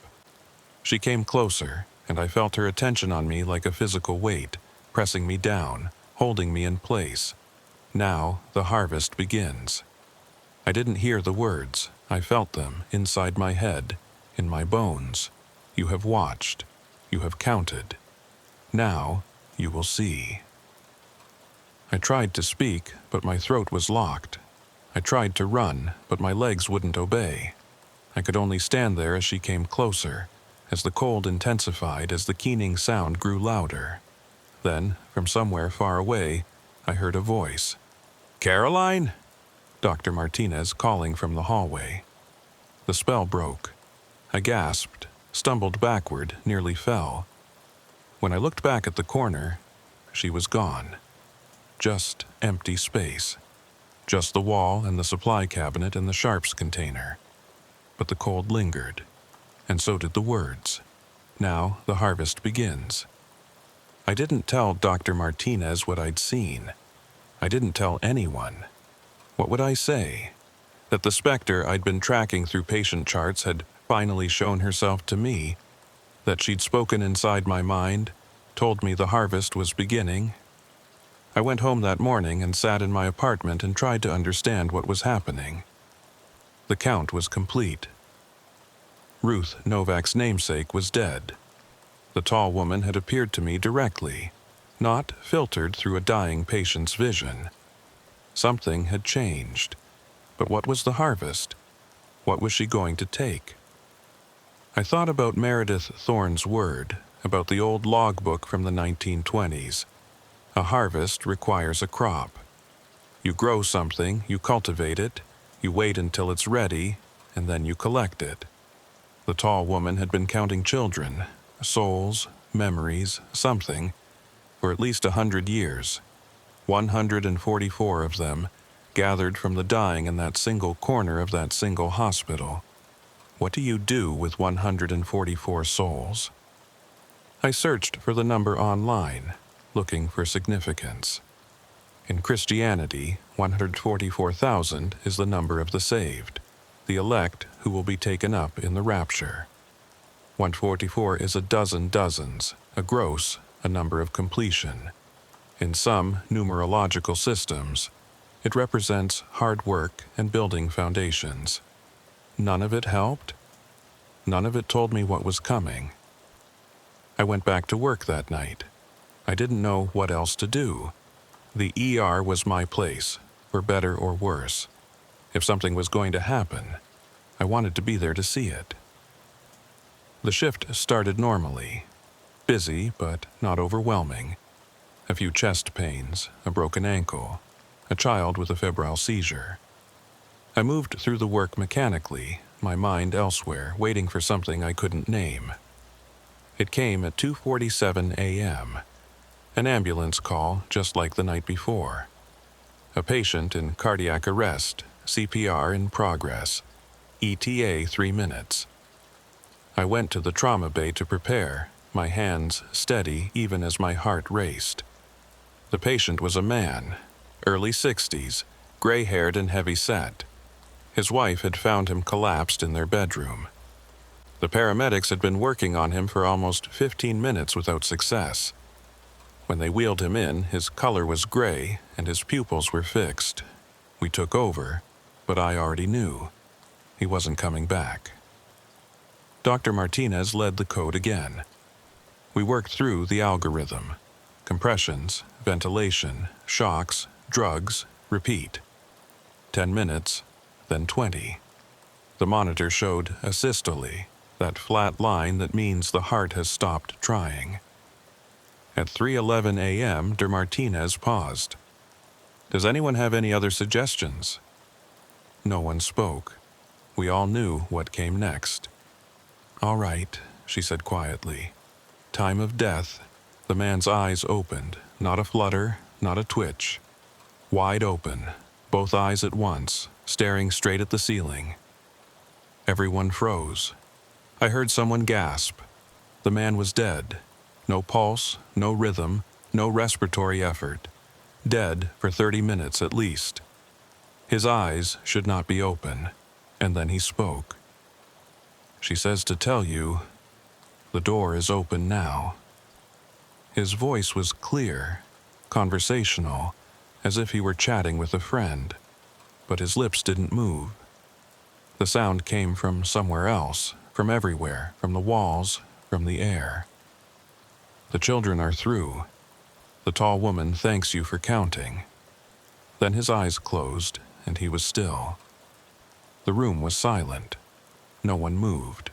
She came closer, and I felt her attention on me like a physical weight, pressing me down, holding me in place. Now the harvest begins. I didn't hear the words. I felt them inside my head, in my bones. You have watched. You have counted. Now you will see. I tried to speak, but my throat was locked. I tried to run, but my legs wouldn't obey. I could only stand there as she came closer, as the cold intensified as the keening sound grew louder. Then, from somewhere far away, I heard a voice. "Caroline?" Dr. Martinez calling from the hallway. The spell broke. I gasped, stumbled backward, nearly fell. When I looked back at the corner, she was gone. Just empty space. Just the wall and the supply cabinet and the sharps container. But the cold lingered, and so did the words. Now the harvest begins. I didn't tell Dr. Martinez what I'd seen. I didn't tell anyone. What would I say? That the specter I'd been tracking through patient charts had finally shown herself to me? That she'd spoken inside my mind, told me the harvest was beginning? I went home that morning and sat in my apartment and tried to understand what was happening. The count was complete. Ruth Novak's namesake was dead. The tall woman had appeared to me directly, not filtered through a dying patient's vision. Something had changed. But what was the harvest? What was she going to take? I thought about Meredith Thorne's word, about the old logbook from the 1920s. A harvest requires a crop. You grow something, you cultivate it, you wait until it's ready, and then you collect it. The tall woman had been counting children, souls, memories, something, for at least 100 years. 144 of them, gathered from the dying in that single corner of that single hospital. What do you do with 144 souls? I searched for the number online, looking for significance. In Christianity, 144,000 is the number of the saved, the elect who will be taken up in the rapture. 144 is a dozen dozens, a gross, a number of completion. In some numerological systems, it represents hard work and building foundations. None of it helped. None of it told me what was coming. I went back to work that night. I didn't know what else to do. The ER was my place, for better or worse. If something was going to happen, I wanted to be there to see it. The shift started normally. Busy, but not overwhelming. A few chest pains, a broken ankle, a child with a febrile seizure. I moved through the work mechanically, my mind elsewhere, waiting for something I couldn't name. It came at 2:47 a.m. An ambulance call just like the night before. A patient in cardiac arrest, CPR in progress, ETA 3 minutes. I went to the trauma bay to prepare, my hands steady even as my heart raced. The patient was a man, early 60s, gray-haired and heavy-set. His wife had found him collapsed in their bedroom. The paramedics had been working on him for almost 15 minutes without success. When they wheeled him in, his color was gray and his pupils were fixed. We took over, but I already knew. He wasn't coming back. Dr. Martinez led the code again. We worked through the algorithm. Compressions, ventilation, shocks, drugs, repeat. 10 minutes, then 20. The monitor showed a systole, that flat line that means the heart has stopped trying. At 3:11 a.m., De Martinez paused. "Does anyone have any other suggestions?" No one spoke. We all knew what came next. "All right," she said quietly. "Time of death." The man's eyes opened, not a flutter, not a twitch. Wide open, both eyes at once, staring straight at the ceiling. Everyone froze. I heard someone gasp. The man was dead. No pulse, no rhythm, no respiratory effort. Dead for 30 minutes at least. His eyes should not be open. And then he spoke. "She says to tell you, the door is open now." His voice was clear, conversational, as if he were chatting with a friend, but his lips didn't move. The sound came from somewhere else, from everywhere, from the walls, from the air. "The children are through. The tall woman thanks you for counting." Then his eyes closed, and he was still. The room was silent. No one moved.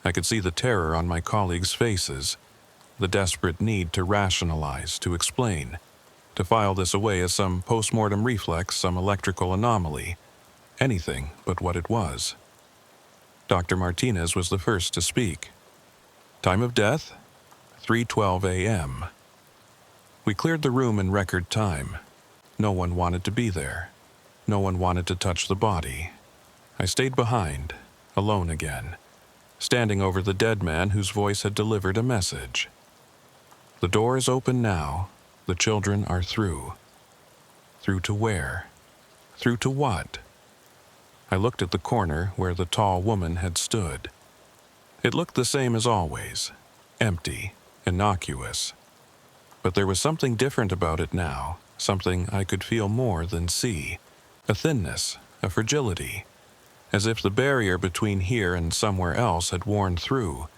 I could see the terror on my colleagues' faces, the desperate need to rationalize, to explain, to file this away as some post-mortem reflex, some electrical anomaly, anything but what it was. Dr. Martinez was the first to speak. Time of death? 3:12 a.m. We cleared the room in record time. No one wanted to be there. No one wanted to touch the body. I stayed behind, alone again, standing over the dead man whose voice had delivered a message. The door is open now. The children are through. Through to where? Through to what? I looked at the corner where the tall woman had stood. It looked the same as always, empty, innocuous. But there was something different about it now, something I could feel more than see, a thinness, a fragility, as if the barrier between here and somewhere else had worn through,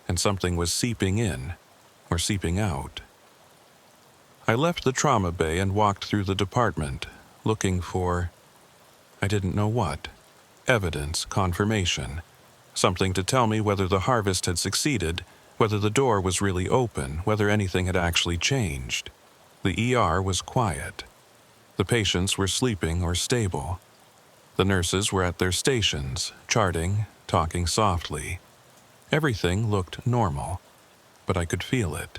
and something was seeping in, or seeping out. I left the trauma bay and walked through the department, looking for, I didn't know what, evidence, confirmation, something to tell me whether the harvest had succeeded, whether the door was really open, whether anything had actually changed. The ER was quiet. The patients were sleeping or stable. The nurses were at their stations, charting, talking softly. Everything looked normal, but I could feel it.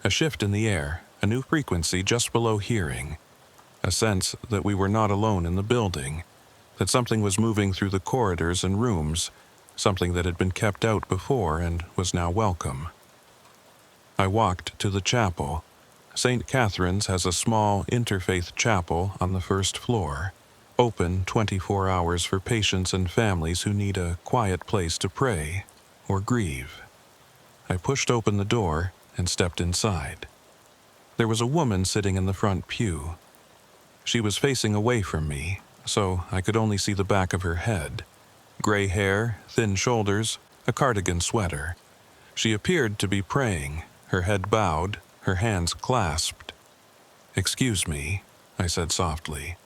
A shift in the air, a new frequency just below hearing. A sense that we were not alone in the building, that something was moving through the corridors and rooms, something that had been kept out before and was now welcome. I walked to the chapel. St. Catherine's has a small interfaith chapel on the first floor, open 24 hours for patients and families who need a quiet place to pray or grieve. I pushed open the door and stepped inside. There was a woman sitting in the front pew. She was facing away from me, so I could only see the back of her head. Gray hair, thin shoulders, a cardigan sweater. She appeared to be praying, her head bowed, her hands clasped. "Excuse me," I said softly.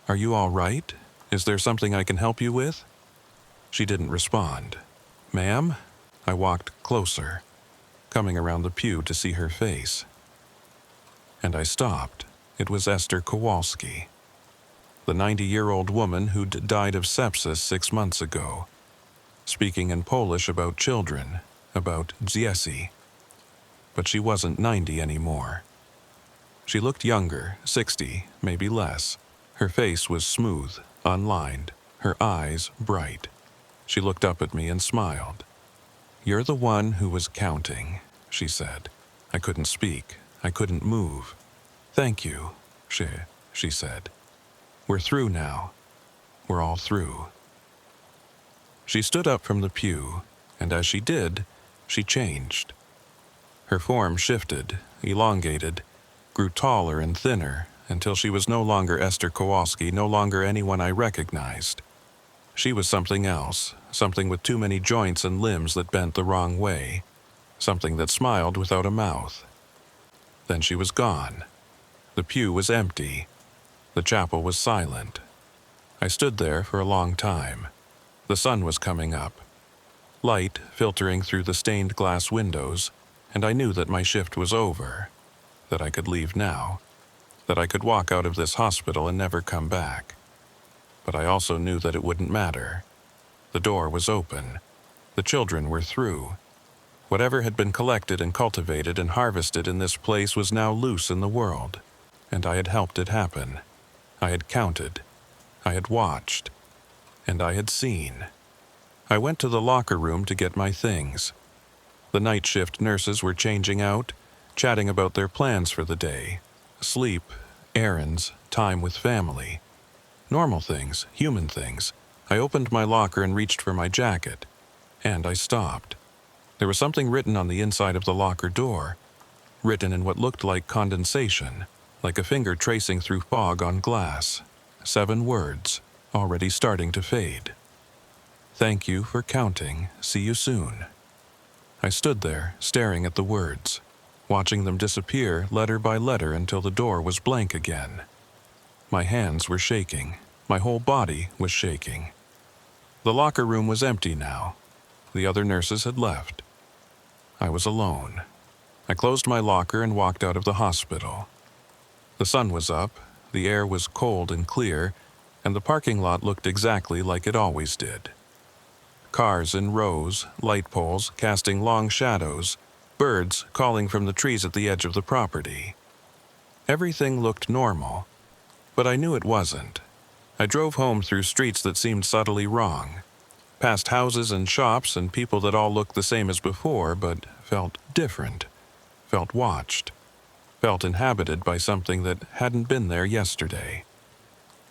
"Are you all right? Is there something I can help you with?" She didn't respond. "Ma'am?" I walked closer, coming around the pew to see her face. And I stopped. It was Esther Kowalski, the 90-year-old woman who'd died of sepsis 6 months ago, speaking in Polish about children, about dzieci. But she wasn't 90 anymore. She looked younger, 60, maybe less. Her face was smooth, unlined, her eyes bright. She looked up at me and smiled. "You're the one who was counting," she said. I couldn't speak. I couldn't move. "Thank you," she said. "We're through now. We're all through." She stood up from the pew, and as she did, she changed. Her form shifted, elongated, grew taller and thinner, until she was no longer Esther Kowalski, no longer anyone I recognized. She was something else, something with too many joints and limbs that bent the wrong way, something that smiled without a mouth. Then she was gone. The pew was empty. The chapel was silent. I stood there for a long time. The sun was coming up, light filtering through the stained glass windows, and I knew that my shift was over, that I could leave now, that I could walk out of this hospital and never come back. But I also knew that it wouldn't matter. The door was open. The children were through. Whatever had been collected and cultivated and harvested in this place was now loose in the world, and I had helped it happen. I had counted. I had watched. And I had seen. I went to the locker room to get my things. The night shift nurses were changing out, chatting about their plans for the day. Sleep, errands, time with family. Normal things, human things. I opened my locker and reached for my jacket. And I stopped. There was something written on the inside of the locker door, written in what looked like condensation, like a finger tracing through fog on glass. 7 words, already starting to fade. "Thank you for counting. See you soon." I stood there, staring at the words, watching them disappear letter by letter until the door was blank again. My hands were shaking. My whole body was shaking. The locker room was empty now. The other nurses had left. I was alone. I closed my locker and walked out of the hospital. The sun was up, the air was cold and clear, and the parking lot looked exactly like it always did. Cars in rows, light poles casting long shadows, birds calling from the trees at the edge of the property. Everything looked normal, but I knew it wasn't. I drove home through streets that seemed subtly wrong, past houses and shops and people that all looked the same as before but felt different, felt watched, felt inhabited by something that hadn't been there yesterday.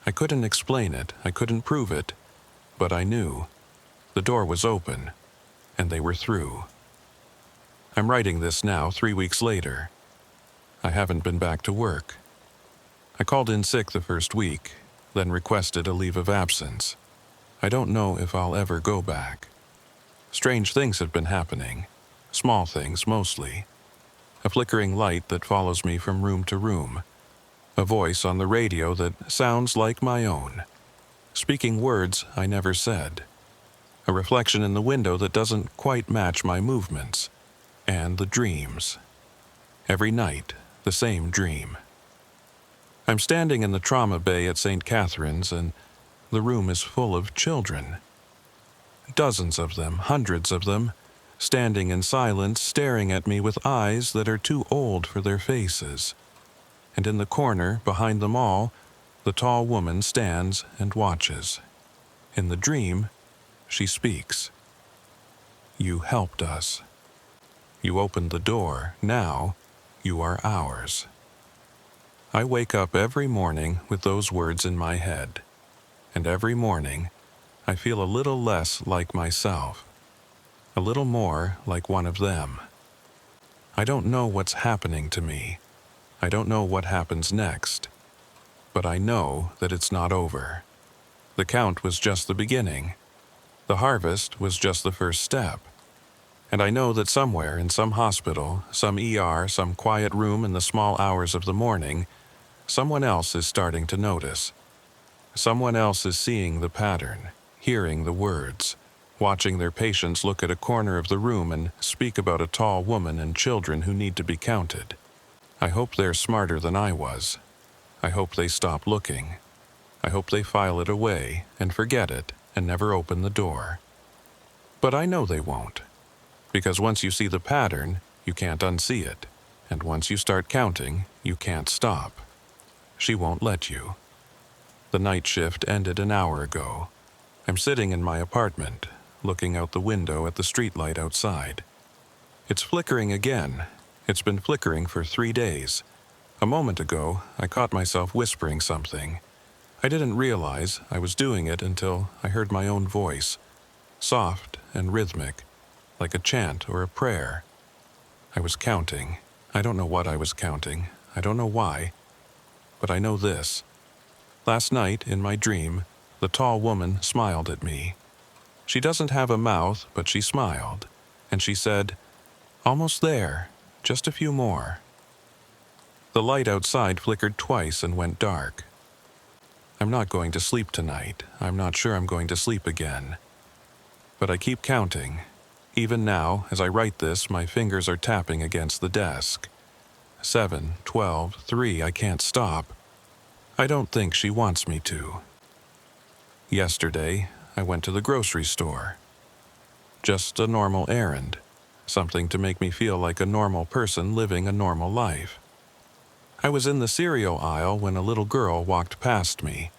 I couldn't explain it, I couldn't prove it, but I knew. The door was open, and they were through. I'm writing this now 3 weeks later. I haven't been back to work. I called in sick the first week, then requested a leave of absence. I don't know if I'll ever go back. Strange things have been happening, small things mostly. A flickering light that follows me from room to room. A voice on the radio that sounds like my own. Speaking words I never said. A reflection in the window that doesn't quite match my movements. And the dreams. Every night, the same dream. I'm standing in the trauma bay at St. Catherine's, and the room is full of children. Dozens of them, hundreds of them, standing in silence, staring at me with eyes that are too old for their faces. And in the corner, behind them all, the tall woman stands and watches. In the dream, she speaks. You helped us. You opened the door. Now, you are ours. I wake up every morning with those words in my head. And every morning, I feel a little less like myself. A little more like one of them. I don't know what's happening to me. I don't know what happens next. But I know that it's not over. The count was just the beginning. The harvest was just the first step. And I know that somewhere in some hospital, some ER, some quiet room in the small hours of the morning, someone else is starting to notice. Someone else is seeing the pattern, hearing the words, watching their patients look at a corner of the room and speak about a tall woman and children who need to be counted. I hope they're smarter than I was. I hope they stop looking. I hope they file it away and forget it and never open the door. But I know they won't. Because once you see the pattern, you can't unsee it. And once you start counting, you can't stop. She won't let you. The night shift ended an hour ago. I'm sitting in my apartment, looking out the window at the streetlight outside. It's flickering again. It's been flickering for 3 days. A moment ago, I caught myself whispering something. I didn't realize I was doing it until I heard my own voice, soft and rhythmic, like a chant or a prayer. I was counting. I don't know what I was counting. I don't know why. But I know this. Last night, in my dream, the tall woman smiled at me. She doesn't have a mouth, but she smiled. And she said, "Almost there. Just a few more." The light outside flickered twice and went dark. I'm not going to sleep tonight. I'm not sure I'm going to sleep again. But I keep counting. Even now, as I write this, my fingers are tapping against the desk. 7, 12, 3, I can't stop. I don't think she wants me to. Yesterday, I went to the grocery store. Just a normal errand. Something to make me feel like a normal person living a normal life. I was in the cereal aisle when a little girl walked past me.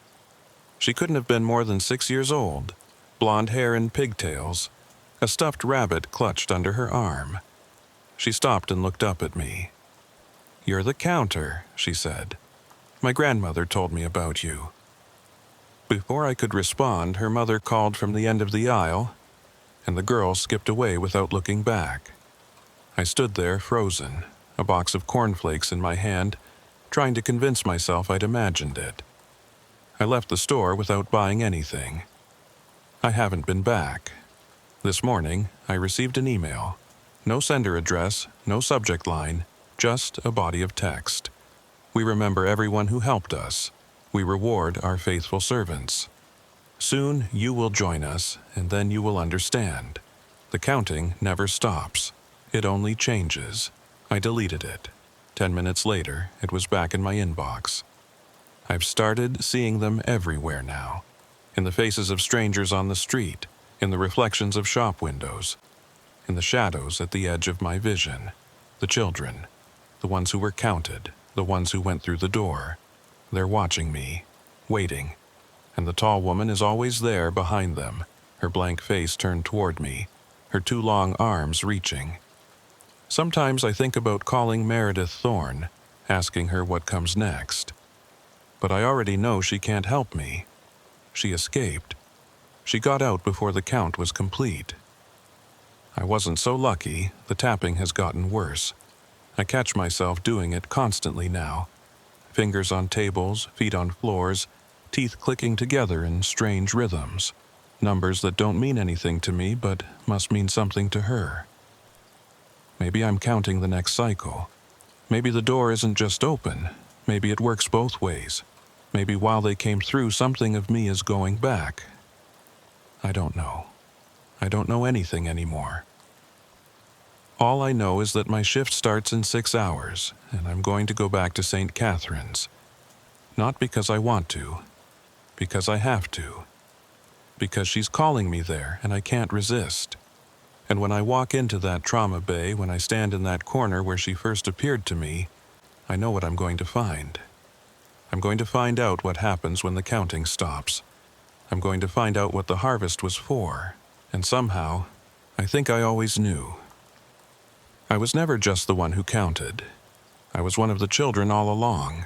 She couldn't have been more than 6 years old, blonde hair and pigtails, a stuffed rabbit clutched under her arm. She stopped and looked up at me. "You're the counter," she said. "My grandmother told me about you." Before I could respond, her mother called from the end of the aisle, and the girl skipped away without looking back. I stood there frozen, a box of cornflakes in my hand, trying to convince myself I'd imagined it. I left the store without buying anything. I haven't been back. This morning, I received an email. No sender address, no subject line, just a body of text. "We remember everyone who helped us. We reward our faithful servants. Soon you will join us, and then you will understand. The counting never stops. It only changes. I deleted it. 10 minutes later, it was back in my inbox. I've started seeing them everywhere now. In the faces of strangers on the street, in the reflections of shop windows, in the shadows at the edge of my vision. The children, the ones who were counted, the ones who went through the door. They're watching me, waiting, and the tall woman is always there behind them, her blank face turned toward me, her two long arms reaching. Sometimes I think about calling Meredith Thorne, asking her what comes next. But I already know she can't help me. She escaped. She got out before the count was complete. I wasn't so lucky. The tapping has gotten worse. I catch myself doing it constantly now. Fingers on tables, feet on floors, teeth clicking together in strange rhythms. Numbers that don't mean anything to me but must mean something to her. Maybe I'm counting the next cycle. Maybe the door isn't just open. Maybe it works both ways. Maybe while they came through, something of me is going back. I don't know. I don't know anything anymore. All I know is that my shift starts in 6 hours, and I'm going to go back to St. Catherine's. Not because I want to, because I have to. Because she's calling me there, and I can't resist. And when I walk into that trauma bay, when I stand in that corner where she first appeared to me, I know what I'm going to find. I'm going to find out what happens when the counting stops. I'm going to find out what the harvest was for, and somehow, I think I always knew. I was never just the one who counted. I was one of the children all along.